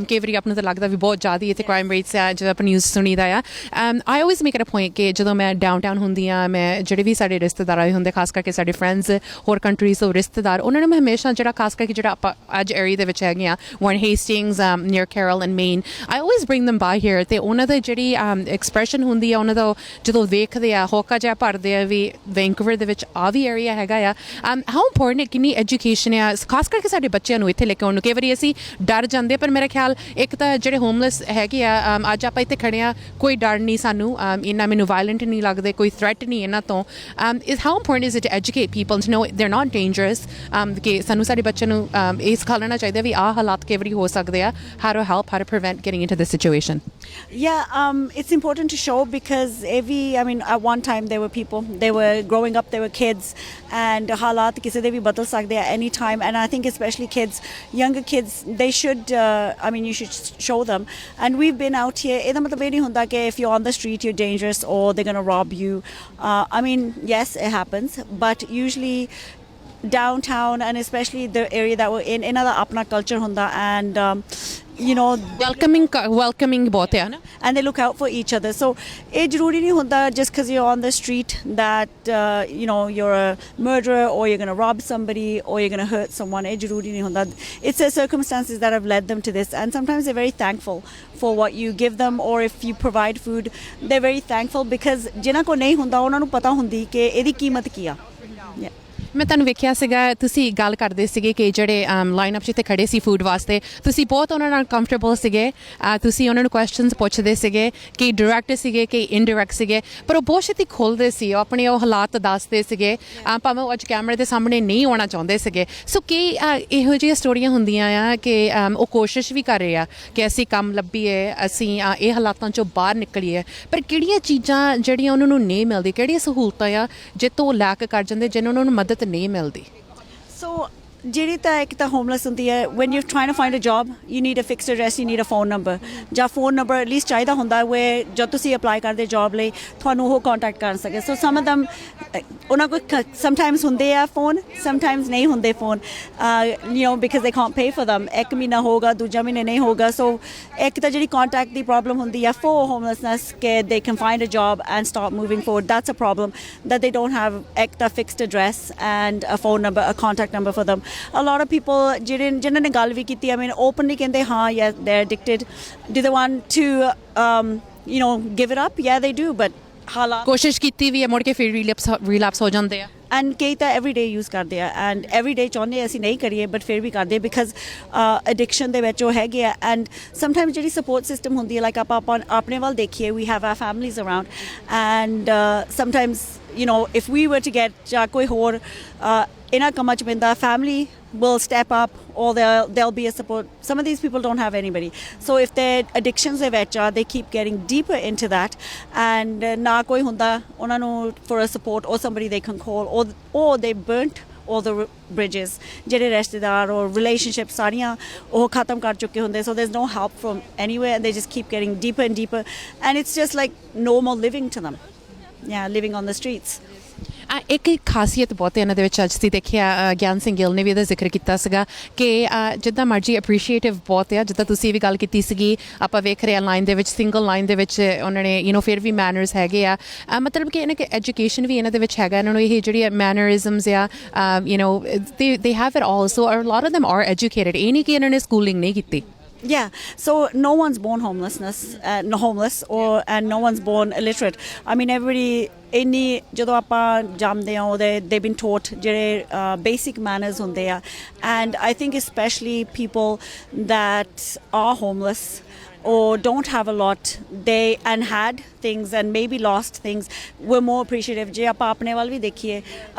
ਕਈ ਵਾਰੀ ਆਪਾਂ ਨੂੰ ਤਾਂ ਲੱਗਦਾ ਵੀ ਬਹੁਤ ਜ਼ਿਆਦਾ ਇੱਥੇ ਕ੍ਰਾਈਮ ਰੇਟਸ ਆ ਜਦੋਂ ਆਪਾਂ ਨਿਊਜ਼ ਸੁਣੀਦਾ ਆ I always make it a point ਕਿ ਜਦੋਂ ਮੈਂ ਡਾਊਨਟਾਊਨ ਹੁੰਦੀ ਹਾਂ ਮੈਂ ਜਿਹੜੇ ਵੀ ਸਾਡੇ ਰਿਸ਼ਤੇਦਾਰ ਆਏ ਹੁੰਦੇ ਖਾਸ ਕਰਕੇ ਸਾਡੇ ਫਰੈਂਡਸ ਹੋਰ ਕੰਟਰੀਜ਼ ਤੋਂ ਰਿਸ਼ਤੇਦਾਰ ਉਹਨਾਂ ਨੂੰ ਮੈਂ ਹਮੇਸ਼ਾ ਜਿਹੜਾ ਖਾਸ ਕਰਕੇ ਜਿਹੜਾ ਆਪਾਂ ਅੱਜ ਏਰੀਆ ਦੇ ਵਿੱਚ ਹੈਗੇ ਆ one Hastings near Carol and Main I always bring them by here ਤੇ ਉਹਨਾਂ ਦੀ ਜਿਹੜੀ ਐਕਸਪ੍ਰੈਸ਼ਨ ਹੁੰਦੀ ਆ ਉਹਨਾਂ ਦਾ ਜਦੋਂ ਵੇਖਦੇ ਆ ਹੋਕਾ ਜਿਹਾ ਭਰਦੇ ਆ ਵੀ ਵੈਂਕੂਵਰ ਦੇ ਵਿੱਚ ਆ ਵੀ ਏਰੀਆ ਹੈਗਾ ਆ ਹਾਊ ਇੰਪੋਰਟੈਂਟ ਕਿੰਨੀ ਐਜੂਕੇਸ਼ਨ ਆ ਖਾਸ ਕਰਕੇ ਸਾਡੇ ਬੱਚਿਆਂ ਨੂੰ ਇੱਥੇ ਲੈ ਕੇ ਆਉਣ ਨੂੰ ਕਈ ਵਾਰੀ ਅਸੀਂ ਡਰ ਜਾਂਦੇ ਪਰ ਮੇਰਾ ਖਿਆਲ ਇੱਕ ਤਾਂ ਜਿਹੜੇ ਹੋਮਲੈਸ ਹੈਗੇ ਆ ਅੱਜ ਆਪਾਂ ਇੱਥੇ ਖੜੇ ਆ ਕੋਈ ਡਰ ਨਹੀਂ ਸਾਨੂੰ ਇੰਨਾ ਮੈਨੂੰ ਵਾਇਲੈਂਟ ਨਹੀਂ ਲੱਗਦੇ ਕੋਈ ਥ੍ਰੈਟ ਨਹੀਂ ਇਹਨਾਂ ਤੋਂ is how important is it to educate people to know they're not dangerous ਕਿ ਸਾਨੂੰ ਸਾਡੇ ਬੱਚਿਆਂ ਨੂੰ ਇਹ ਸਿਖਾਉਣਾ ਚਾਹੀਦਾ ਵੀ ਆਹ ਹਾਲਾਤ ਕਈ ਵਾਰੀ ਹੋ ਸਕਦੇ ਆ how to help how to prevent getting into this situation. Yeah, it's important to show because at one time there were people, they were growing up, they were kids, and halat kisi de bhi badal sakde at any time, and I think especially kids, younger kids, they should, you should show them. And we've been out here, ਇਹਦਾ ਮਤਲਬ ਇਹ ਨਹੀਂ ਹੁੰਦਾ ਕਿ if you're on the street you're dangerous or they're going to rob you. Yes, it happens, but usually downtown and especially the area that we're in ਇਹਨਾਂ ਦਾ ਆਪਣਾ culture ਹੁੰਦਾ and welcoming ਬਹੁਤ ਆ ਨਾ and they look out for each other. So ਇਹ ਜ਼ਰੂਰੀ ਨਹੀਂ ਹੁੰਦਾ just because you're on the street that you're a murderer or you're going to rob somebody or you're going to hurt someone. ਇਹ ਜ਼ਰੂਰੀ ਨਹੀਂ ਹੁੰਦਾ. It's the circumstances that have led them to this, and sometimes they're very thankful for what you give them, or if you provide food they're very thankful because ਜਿਨ੍ਹਾਂ ਕੋਲ ਨਹੀਂ ਹੁੰਦਾ ਉਹਨਾਂ ਨੂੰ ਪਤਾ ਹੁੰਦੀ ਕਿ ਇਹਦੀ ਕੀਮਤ ਕੀ ਆ. ਮੈਂ ਤੁਹਾਨੂੰ ਵੇਖਿਆ ਸੀਗਾ ਤੁਸੀਂ ਗੱਲ ਕਰਦੇ ਸੀਗੇ ਕਿ ਜਿਹੜੇ ਲਾਈਨ ਅਪ 'ਚ ਇੱਥੇ ਖੜੇ ਸੀ ਫੂਡ ਵਾਸਤੇ ਤੁਸੀਂ ਬਹੁਤ ਉਹਨਾਂ ਨਾਲ ਕੰਫਰਟੇਬਲ ਸੀਗੇ ਤੁਸੀਂ ਉਹਨਾਂ ਨੂੰ ਕੁਐਸਚਨਸ ਪੁੱਛਦੇ ਸੀਗੇ ਕਿ ਡਾਇਰੈਕਟ ਸੀਗੇ ਕਿ ਇਨਡਾਇਰੈਕਟ ਸੀਗੇ ਪਰ ਉਹ ਬਹੁਤ ਛੇਤੀ ਖੁੱਲ੍ਹਦੇ ਸੀ ਉਹ ਆਪਣੇ ਉਹ ਹਾਲਾਤ ਦੱਸਦੇ ਸੀਗੇ ਭਾਵੇਂ ਉਹ ਅੱਜ ਕੈਮਰੇ ਦੇ ਸਾਹਮਣੇ ਨਹੀਂ ਆਉਣਾ ਚਾਹੁੰਦੇ ਸੀਗੇ ਸੋ ਕਈ ਇਹੋ ਜਿਹੀਆਂ ਸਟੋਰੀਆਂ ਹੁੰਦੀਆਂ ਆ ਕਿ ਉਹ ਕੋਸ਼ਿਸ਼ ਵੀ ਕਰ ਰਹੇ ਆ ਕਿ ਅਸੀਂ ਕੰਮ ਲੱਭੀਏ ਅਸੀਂ ਇਹ ਹਾਲਾਤਾਂ 'ਚੋਂ ਬਾਹਰ ਨਿਕਲੀਏ ਪਰ ਕਿਹੜੀਆਂ ਚੀਜ਼ਾਂ ਜਿਹੜੀਆਂ ਉਹਨਾਂ ਨੂੰ ਨਹੀਂ ਮਿਲਦੀ ਕਿਹੜੀਆਂ ਸਹੂਲਤਾਂ ਆ ਜਿੱਥੋਂ ਉਹ ਲੈਕ ਕਰ ਜਾਂਦੇ ਜਿਹਨਾਂ ਉਹਨਾਂ ਨੂੰ ਮਦਦ ਨਹੀਂ ਮਿਲਦੀ ਸੋ ਜਿਹੜੀ ਤਾਂ ਇੱਕ ਤਾਂ ਹੋਮਲੈਸ ਹੁੰਦੀ ਹੈ when you're trying to find a job you need a fixed address you need a phone number ਜਾਂ phone number at least ਚਾਹੀਦਾ ਹੁੰਦਾ where ਜਦ ਤੁਸੀਂ ਅਪਲਾਈ ਕਰਦੇ ਜੌਬ ਲਈ ਤੁਹਾਨੂੰ ਉਹ ਕੰਟੈਕਟ ਕਰ ਸਕੇ ਸੋ some of them ਉਹਨਾਂ ਕੋਲ sometimes ਹੁੰਦੇ ਆ ਫੋਨ sometimes ਨਹੀਂ ਹੁੰਦੇ phone because they can't pay for them ਇੱਕ ਮਹੀਨਾ ਹੋਗਾ ਦੂਜਾ ਮਹੀਨੇ ਨਹੀਂ ਹੋਗਾ ਸੋ ਇੱਕ ਤਾਂ ਜਿਹੜੀ ਕੰਟੈਕਟ ਦੀ ਪ੍ਰੋਬਲਮ ਹੁੰਦੀ ਆ for homelessness ਕਿ they can find a job and start moving forward that's a problem that they don't have ਇੱਕ ਤਾਂ fixed address and a phone number a contact number for them a lot of people ਜਿਨ੍ਹਾਂ ਨੇ ਗੱਲ ਵੀ ਕੀਤੀ openly ਕਹਿੰਦੇ ਹਾਂ yeah they're addicted do they want to give it up yeah they do but ਹਾਲਾਤ ਕੋਸ਼ਿਸ਼ ਕੀਤੀ ਵੀ ਹੈ ਮੁੜ ਕੇ ਫਿਰ ਰੀਲੈਪਸ ਹੋ ਜਾਂਦੇ ਆ and ਕਈ ਤਾਂ every day use ਕਰਦੇ ਆ and every day ਚਾਹੁੰਦੇ ਅਸੀਂ ਨਹੀਂ ਕਰੀਏ but ਫਿਰ ਵੀ ਕਰਦੇ because addiction ਦੇ ਵਿੱਚ ਉਹ ਹੈਗੇ ਆ and sometimes ਜਿਹੜੀ support system ਹੁੰਦੀ ਹੈ like ਆਪਾਂ ਆਪਣੇ ਵੱਲ ਦੇਖੀਏ we have our families around and sometimes if we were to get ਕੋਈ ਹੋਰ ਇਹਨਾਂ ਕੰਮਾਂ 'ਚ ਪੈਂਦਾ family will step up or there'll be a support some of these people don't have anybody so if their addictions ਦੇ ਵਿੱਚ ਆ they keep getting deeper into that and ਨਾ ਕੋਈ ਹੁੰਦਾ ਉਹਨਾਂ ਨੂੰ for a support or somebody they can call or they burnt all the bridges ਜਿਹੜੇ ਰਿਸ਼ਤੇਦਾਰ or relationships ਸਾਰੀਆਂ ਉਹ ਖਤਮ ਕਰ ਚੁੱਕੇ ਹੁੰਦੇ so there's no help from anywhere and they just keep getting deeper and deeper and it's just like normal living to them living on the streets ਇੱਕ ਖਾਸੀਅਤ ਬਹੁਤ ਹੈ ਇਹਨਾਂ ਦੇ ਵਿੱਚ ਅੱਜ ਅਸੀਂ ਦੇਖਿਆ ਗਿਆਨ ਸਿੰਘ ਗਿੱਲ ਨੇ ਵੀ ਇਹਦਾ ਜ਼ਿਕਰ ਕੀਤਾ ਸੀਗਾ ਕਿ ਜਿੱਦਾਂ ਮਰਜ਼ੀ ਅਪਰੀਸ਼ੀਏਟਿਵ ਬਹੁਤ ਆ ਜਿੱਦਾਂ ਤੁਸੀਂ ਵੀ ਗੱਲ ਕੀਤੀ ਸੀਗੀ ਆਪਾਂ ਵੇਖ ਰਹੇ ਹਾਂ ਲਾਈਨ ਦੇ ਵਿੱਚ ਸਿੰਗਲ ਲਾਈਨ ਦੇ ਵਿੱਚ ਉਹਨਾਂ ਨੇ ਫਿਰ ਵੀ ਮੈਨਰਸ ਹੈਗੇ ਆ ਮਤਲਬ ਕਿ ਇਹਨਾਂ ਕਿ ਐਜੂਕੇਸ਼ਨ ਵੀ ਇਹਨਾਂ ਦੇ ਵਿੱਚ ਹੈਗਾ ਇਹਨਾਂ ਨੂੰ ਇਹ ਜਿਹੜੀ ਮੈਨਰਿਜ਼ਮਸ ਆ they have it all so a lot of them are educated ਇਹ ਨਹੀਂ ਕਿ ਇਹਨਾਂ ਨੇ ਸਕੂਲਿੰਗ ਨਹੀਂ ਕੀਤੀ Yeah, so no one's born homeless and no one's born illiterate. everybody ਜਦੋਂ ਆਪਾਂ ਜੰਮਦੇ ਹਾਂ they've been taught ਜਿਹੜੇ basic manners ਹੁੰਦੇ ਆ and I think especially people that are homeless or don't have a lot and had things and maybe lost things were more appreciative ਜੇ ਆਪਾਂ ਆਪਣੇ ਵੱਲ ਵੀ ਦੇਖੀਏ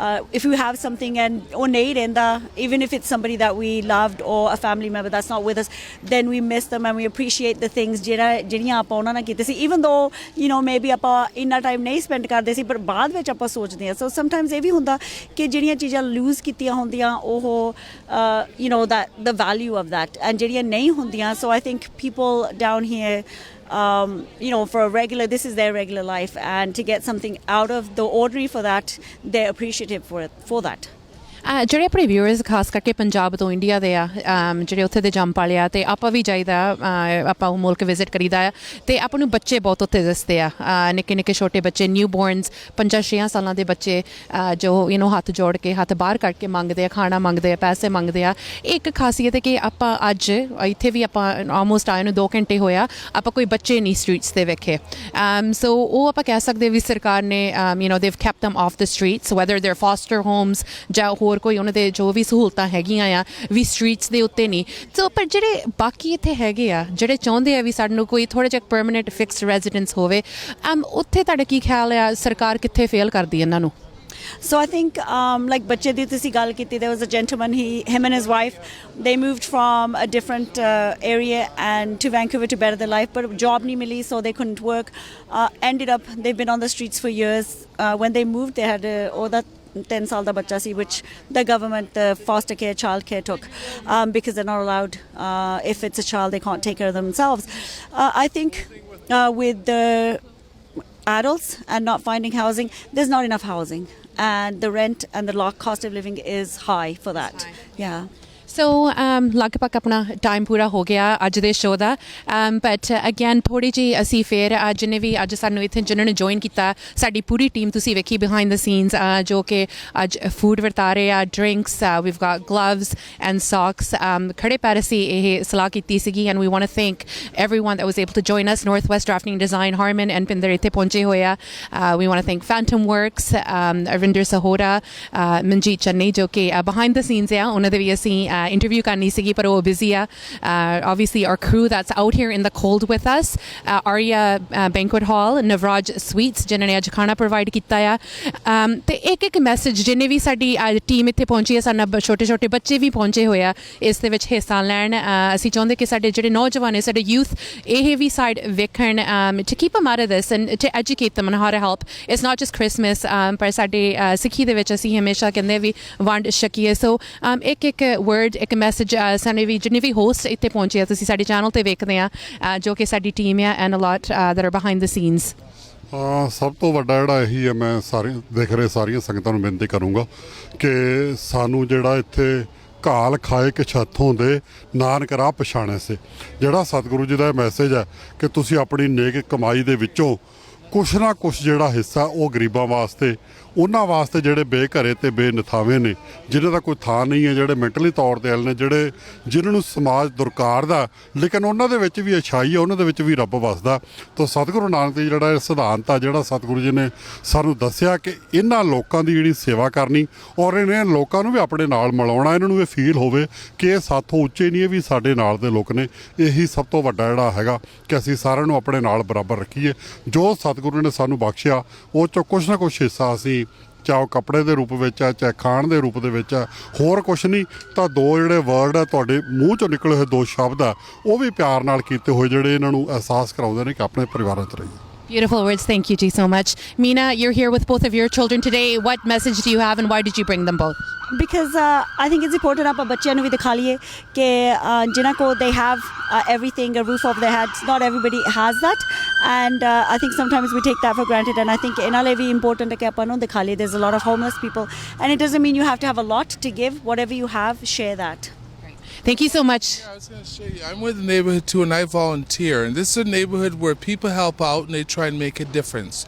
if you have something and ਉਹ ਨਹੀਂ ਰਹਿੰਦਾ even if it's somebody that we loved or a family member that's not with us then we miss them and we appreciate the things ਜਿਹੜੀਆਂ ਆਪਾਂ ਉਹਨਾਂ ਨਾਲ ਕੀਤੇ ਸੀ even though maybe ਆਪਾਂ ਇੰਨਾ ਟਾਈਮ ਨਹੀਂ ਸਪੈਂਡ ਕਰਦੇ ਸੀ ਪਰ ਬਾਅਦ ਵਿੱਚ ਆਪਾਂ ਸੋਚਦੇ ਹਾਂ so sometimes ਇਹ ਵੀ ਹੁੰਦਾ ਕਿ ਜਿਹੜੀਆਂ ਚੀਜ਼ਾਂ ਲੂਜ਼ ਕੀਤੀਆਂ ਹੁੰਦੀਆਂ ਉਹ that the value of that and ਜਿਹੜੀਆਂ ਨਹੀਂ ਹੁੰਦੀਆਂ so I think people down down here, for a regular, this is their regular life, and to get something out of the ordinary for that, they're appreciative for that. ਜਿਹੜੇ ਆਪਣੇ viewers ਖਾਸ ਕਰਕੇ ਪੰਜਾਬ ਤੋਂ India ਦੇ ਆ ਜਿਹੜੇ ਉੱਥੇ ਦੇ ਜੰਮ ਪਾਲੇ ਆ ਅਤੇ ਆਪਾਂ ਵੀ ਜਾਈਦਾ ਆਪਾਂ ਉਹ ਮੁਲਕ ਵਿਜ਼ਿਟ ਕਰੀਦਾ ਆ ਅਤੇ ਆਪਾਂ ਨੂੰ ਬੱਚੇ ਬਹੁਤ ਉੱਥੇ ਦਿਸਦੇ ਆ ਨਿੱਕੇ ਨਿੱਕੇ ਛੋਟੇ ਬੱਚੇ ਨਿਊ ਬੋਰਨਸ 5-6 ਸਾਲਾਂ ਦੇ ਬੱਚੇ ਜੋ ਹੱਥ ਜੋੜ ਕੇ ਹੱਥ ਬਾਹਰ ਕੱਢ ਕੇ ਮੰਗਦੇ ਆ ਖਾਣਾ ਮੰਗਦੇ ਆ ਪੈਸੇ ਮੰਗਦੇ ਆ। ਇੱਕ ਖਾਸੀਅਤ ਹੈ ਕਿ ਆਪਾਂ ਅੱਜ ਇੱਥੇ ਵੀ ਆਪਾਂ ਆਲਮੋਸਟ ਆਏ ਨੂੰ 2 ਘੰਟੇ ਹੋਇਆ ਆਪਾਂ ਕੋਈ ਬੱਚੇ ਨਹੀਂ ਸਟਰੀਟਸ 'ਤੇ ਵੇਖੇ। ਸੋ ਉਹ ਆਪਾਂ ਕਹਿ ਸਕਦੇ ਵੀ ਸਰਕਾਰ ਨੇ they've kept them off the streets, whether they're foster homes ਜਾਂ ਹੋਰ ਕੋਈ ਉਹਨਾਂ ਦੇ ਜੋ ਵੀ ਸਹੂਲਤਾਂ ਹੈਗੀਆਂ ਆ ਵੀ ਸਟਰੀਟਸ ਦੇ ਉੱਤੇ ਨਹੀਂ। ਸੋ ਪਰ ਜਿਹੜੇ ਬਾਕੀ ਇੱਥੇ ਹੈਗੇ ਆ ਜਿਹੜੇ ਚਾਹੁੰਦੇ ਆ ਵੀ ਸਾਨੂੰ ਕੋਈ ਥੋੜ੍ਹਾ ਜਿਹਾ ਪਰਮਾਨੈਂਟ ਫਿਕਸਡ ਰੈਜ਼ੀਡੈਂਸ ਹੋਵੇ, ਉੱਥੇ ਤੁਹਾਡਾ ਕੀ ਖਿਆਲ ਆ ਸਰਕਾਰ ਕਿੱਥੇ ਫੇਲ ਕਰਦੀ ਇਹਨਾਂ ਨੂੰ? So I think, like ਬੱਚੇ ਦੀ ਤੁਸੀਂ ਗੱਲ ਕੀਤੀ, there was a gentleman, him and his wife, they moved from a different area and to Vancouver to better their life, but job nahi mili, so they couldn't work. Ended up, they've been on the streets for years. When they moved, they had 10 ਸਾਲ ਦਾ ਬੱਚਾ ਸੀ, which the government, the foster care, child care took, because they're not allowed, if it's a child, they can't take care of themselves. I think with the adults and not finding housing, there's not enough housing, and the rent and the cost of living is high for that. Yeah. ਸੋ ਲਗਭਗ ਆਪਣਾ time ਪੂਰਾ ਹੋ ਗਿਆ ਅੱਜ ਦੇ show the, but again ਥੋੜ੍ਹੀ ਜਿਹੀ ਅਸੀਂ ਫਿਰ ਜਿੰਨੇ ਵੀ ਅੱਜ ਸਾਨੂੰ ਇੱਥੇ ਜਿਨ੍ਹਾਂ ਨੇ ਜੁਆਇਨ ਕੀਤਾ ਸਾਡੀ ਪੂਰੀ ਟੀਮ ਤੁਸੀਂ ਵੇਖੀ ਬਿਹਾਈਂਡ ਦ ਸੀਨਸ ਜੋ ਕਿ ਅੱਜ ਫੂਡ ਵਰਤਾ ਰਹੇ ਆ, drinks, we've got gloves and socks. ਖੜੇ ਪੈਰ ਅਸੀਂ ਇਹ ਸਲਾਹ ਕੀਤੀ ਸੀਗੀ and we want to thank everyone that was able to join us, Northwest Drafting Design, Harman and Pinder ਇੱਥੇ ਪਹੁੰਚੇ ਹੋਏ ਆ। We want to thank Phantom Works, Arvinder ਸਹੋਰਾ, Manjeet Channi ਜੋ ਕਿ ਬਿਹਾਈਂਡ ਦ ਸੀਨਸ ਆ, ਉਹਨਾਂ ਦੇ ਵੀ ਅਸੀਂ interview ਕਰਨੀ ਸੀਗੀ ਪਰ ਉਹ ਬਿਜ਼ੀ ਆ। Obviously our crew that's out here in the cold with us, Arya Banquet Hall, Navraj Sweets ਜਿਨ੍ਹਾਂ ਨੇ ਅੱਜ ਖਾਣਾ ਪ੍ਰੋਵਾਈਡ ਕੀਤਾ ਆ। ਅਤੇ ਇੱਕ ਮੈਸੇਜ ਜਿੰਨੇ ਵੀ ਸਾਡੀ ਟੀਮ ਇੱਥੇ ਪਹੁੰਚੀ ਹੈ, ਸਾਡੇ ਛੋਟੇ ਛੋਟੇ ਬੱਚੇ ਵੀ ਪਹੁੰਚੇ ਹੋਏ ਆ ਇਸ ਦੇ ਵਿੱਚ ਹਿੱਸਾ ਲੈਣ। ਅਸੀਂ ਚਾਹੁੰਦੇ ਕਿ ਸਾਡੇ ਜਿਹੜੇ ਨੌਜਵਾਨ ਨੇ, ਸਾਡੇ ਯੂਥ, ਇਹ ਵੀ ਸਾਈਡ ਵੇਖਣ to keep them out of this and to educate them on how to help. It's not just Christmas, ਪਰ ਸਾਡੇ ਸਿੱਖੀ ਦੇ ਵਿੱਚ ਅਸੀਂ ਹਮੇਸ਼ਾ ਕਹਿੰਦੇ ਵੀ ਵੰਡ ਛਕੀਏ। ਸੋ ਇੱਕ ਵਰਡ, ਇੱਕ ਮੈਸੇਜ ਸਾਡੇ ਵੀ ਜਿੰਨੇ ਵੀ ਹੋਸਟ ਇੱਥੇ ਪਹੁੰਚੇ ਆ ਤੁਸੀਂ ਸਾਡੇ ਚੈਨਲ 'ਤੇ ਵੇਖਦੇ ਆ ਜੋ ਕਿ ਸਾਡੀ ਟੀਮ ਆ and a lot that are behind the scenes. ਸਭ ਤੋਂ ਵੱਡਾ ਜਿਹੜਾ ਇਹੀ ਹੈ, ਮੈਂ ਸਾਰੇ ਦੇਖ ਰਹੇ ਸਾਰੀਆਂ ਸੰਗਤਾਂ ਨੂੰ ਬੇਨਤੀ ਕਰੂੰਗਾ ਕਿ ਸਾਨੂੰ ਜਿਹੜਾ ਇੱਥੇ ਘਾਲ ਖਾਏ ਕਿ ਛੱਥੋਂ ਦੇ ਨਾਨਕ ਰਾਹ ਪਛਾਣੇ ਸੇ, ਜਿਹੜਾ ਸਤਿਗੁਰੂ ਜੀ ਦਾ ਮੈਸੇਜ ਹੈ ਕਿ ਤੁਸੀਂ ਆਪਣੀ ਨੇਕ ਕਮਾਈ ਦੇ ਵਿੱਚੋਂ ਕੁਛ ਨਾ ਕੁਛ ਜਿਹੜਾ ਹਿੱਸਾ ਉਹ ਗਰੀਬਾਂ ਵਾਸਤੇ, ਉਹਨਾਂ ਵਾਸਤੇ ਜਿਹੜੇ ਬੇਘਰੇ ਅਤੇ ਬੇਨਥਾਵੇਂ ਨੇ, ਜਿਨ੍ਹਾਂ ਦਾ ਕੋਈ ਥਾਂ ਨਹੀਂ ਹੈ, ਜਿਹੜੇ ਮੈਂਟਲੀ ਤੌਰ 'ਤੇ ਨੇ, ਜਿਨ੍ਹਾਂ ਨੂੰ ਸਮਾਜ ਦੁਰਕਾਰਦਾ, ਲੇਕਿਨ ਉਹਨਾਂ ਦੇ ਵਿੱਚ ਵੀ ਅੱਛਾਈ ਹੈ, ਉਹਨਾਂ ਦੇ ਵਿੱਚ ਵੀ ਰੱਬ ਵਸਦਾ। ਤਾਂ ਸਤਿਗੁਰੂ ਨਾਨਕ ਜੀ ਜਿਹੜਾ ਇਹ ਸਿਧਾਂਤ ਆ, ਜਿਹੜਾ ਸਤਿਗੁਰੂ ਜੀ ਨੇ ਸਾਨੂੰ ਦੱਸਿਆ ਕਿ ਇਹਨਾਂ ਲੋਕਾਂ ਦੀ ਜਿਹੜੀ ਸੇਵਾ ਕਰਨੀ ਔਰ ਇਹਨਾਂ ਲੋਕਾਂ ਨੂੰ ਵੀ ਆਪਣੇ ਨਾਲ ਮਿਲਾਉਣਾ, ਇਹਨਾਂ ਨੂੰ ਇਹ ਫੀਲ ਹੋਵੇ ਕਿ ਇਹ ਸਾਥੋਂ ਉੱਚੇ ਨਹੀਂ, ਇਹ ਵੀ ਸਾਡੇ ਨਾਲ ਦੇ ਲੋਕ ਨੇ। ਇਹੀ ਸਭ ਤੋਂ ਵੱਡਾ ਜਿਹੜਾ ਹੈਗਾ ਕਿ ਅਸੀਂ ਸਾਰਿਆਂ ਨੂੰ ਆਪਣੇ ਨਾਲ ਬਰਾਬਰ ਰੱਖੀਏ। ਜੋ ਸਤਿਗੁਰੂ ਨੇ ਸਾਨੂੰ ਬਖਸ਼ਿਆ ਉਹ 'ਚੋਂ ਕੁਛ ਨਾ ਕੁਛ ਹਿੱਸਾ ਅਸੀਂ, ਚਾਹੇ ਉਹ ਕੱਪੜੇ ਦੇ ਰੂਪ ਵਿੱਚ ਆ, ਚਾਹੇ ਖਾਣ ਦੇ ਰੂਪ ਦੇ ਵਿੱਚ ਆ, ਹੋਰ ਕੁਛ ਨਹੀਂ ਤਾਂ 2 ਜਿਹੜੇ ਵਰਡ ਆ ਤੁਹਾਡੇ ਮੂੰਹ 'ਚੋਂ ਨਿਕਲੇ ਹੋਏ 2 ਸ਼ਬਦ ਆ, ਉਹ ਵੀ ਪਿਆਰ ਨਾਲ ਕੀਤੇ ਹੋਏ ਜਿਹੜੇ ਇਹਨਾਂ ਨੂੰ ਅਹਿਸਾਸ ਕਰਾਉਂਦੇ ਨੇ ਕਿ ਆਪਣੇ ਪਰਿਵਾਰਾਂ 'ਚ ਰਹੀਏ। Beautiful words. Thank you, Ji, so much. Meena, you're here with both of your children today. What message do you have and why did you bring them both? Because I think it's important ਆਪਾਂ ਬੱਚਿਆਂ ਨੂੰ ਵੀ ਦਿਖਾ ਲਈਏ ਕਿ ਜਿਨ੍ਹਾਂ ਕੋਲ they have everything, a roof over their heads, not everybody has that, and I think sometimes we take that for granted, and I think ਇਹਨਾਂ ਲਈ ਵੀ important ਹੈ ਕਿ ਆਪਾਂ ਨੂੰ ਦਿਖਾ ਲਈਏ there's a lot of homeless people, and it doesn't mean you have to have a lot to give. Whatever you have, share that. Thank you so much. Yeah, I was going to say, I'm with the neighborhood too, and I volunteer. And this is a neighborhood where people help out and they try and make a difference.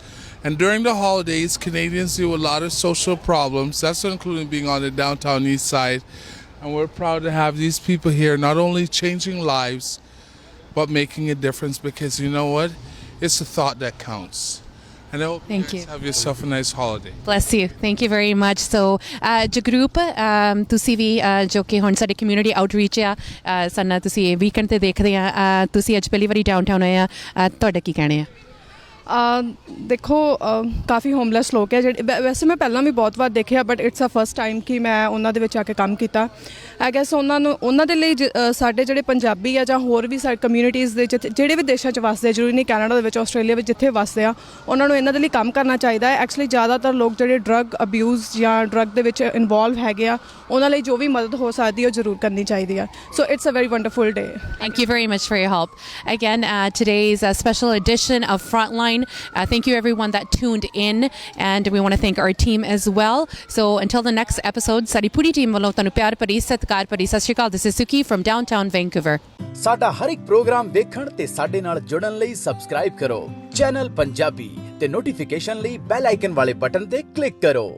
And during the holidays, Canadians deal with a lot of social problems. That's including being on the downtown east side. And we're proud to have these people here, not only changing lives, but making a difference. Because you know what? It's the thought that counts. And I hope Thank you guys you. have yourself a nice holiday. Bless you. Thank you very much. So, Jagroop ਤੁਸੀਂ ਵੀ ਜੋ ਕਿ ਹੁਣ ਸਾਡੇ community outreach ਆ ਸਾਨੂੰ ਤੁਸੀਂ weekend 'ਤੇ ਦੇਖਦੇ ਆ, ਤੁਸੀਂ ਅੱਜ ਪਹਿਲੀ ਵਾਰੀ ਡਾਊਨਟਾਊਨ ਆਏ ਆ, ਤੁਹਾਡਾ ਕੀ ਕਹਿਣਾ ਆ? ਦੇਖੋ ਕਾਫੀ ਹੋਮਲੈਸ ਲੋਕ ਹੈ ਜਿਹੜੇ ਵੈਸੇ ਮੈਂ ਪਹਿਲਾਂ ਵੀ ਬਹੁਤ ਵਾਰ ਦੇਖਿਆ, but it's a first time ਕਿ ਮੈਂ ਉਹਨਾਂ ਦੇ ਵਿੱਚ ਆ ਕੇ ਕੰਮ ਕੀਤਾ। ਆਈ ਗੈਸ ਉਹਨਾਂ ਦੇ ਲਈ ਸਾਡੇ ਜਿਹੜੇ ਪੰਜਾਬੀ ਆ ਜਾਂ ਹੋਰ ਵੀ ਸਾਡੇ ਕਮਿਊਨਿਟੀਜ਼ ਦੇ ਜਿਹੜੇ ਵੀ ਦੇਸ਼ਾਂ 'ਚ ਵਸਦੇ, ਜ਼ਰੂਰੀ ਨਹੀਂ ਕੈਨੇਡਾ ਦੇ ਵਿੱਚ, ਆਸਟ੍ਰੇਲੀਆ ਵਿੱਚ, ਜਿੱਥੇ ਵਸਦੇ ਆ, ਉਹਨਾਂ ਨੂੰ ਇਹਨਾਂ ਦੇ ਲਈ ਕੰਮ ਕਰਨਾ ਚਾਹੀਦਾ ਹੈ। ਐਕਚੁਅਲੀ ਜ਼ਿਆਦਾਤਰ ਲੋਕ ਜਿਹੜੇ ਡਰੱਗ ਅਬਿਊਜ਼ ਜਾਂ ਡਰੱਗ ਦੇ ਵਿੱਚ ਇਨਵੋਲਵ ਹੈਗੇ ਆ, ਉਹਨਾਂ ਲਈ ਜੋ ਵੀ ਮਦਦ ਹੋ ਸਕਦੀ ਹੈ ਉਹ ਜ਼ਰੂਰ ਕਰਨੀ ਚਾਹੀਦੀ ਆ। So it's a very wonderful day. Thank you very much for your help. Again, today's a special edition of Frontline. Thank you everyone that tuned in, and we want to thank our team as well. So until the next episode, ਸਾਡੀ ਪੂਰੀ team ਵੱਲੋਂ ਤੁਹਾਨੂੰ ਪਿਆਰ ਭਰੀ ਸਤਿਕਾਰ ਭਰੀ ਸਤਿ ਸ਼੍ਰੀ ਅਕਾਲ। This is Suki from downtown Vancouver. ਸਾਡਾ ਹਰ ਇੱਕ ਪ੍ਰੋਗਰਾਮ ਵੇਖਣ ਤੇ ਸਾਡੇ ਨਾਲ ਜੁੜਨ ਲਈ ਸਬਸਕ੍ਰਾਈਬ ਕਰੋ ਚੈਨਲ ਪੰਜਾਬੀ ਤੇ ਨੋਟੀਫਿਕੇਸ਼ਨ ਲਈ ਬੈਲ ਆਈਕਨ ਵਾਲੇ ਬਟਨ ਤੇ ਕਲਿੱਕ ਕਰੋ।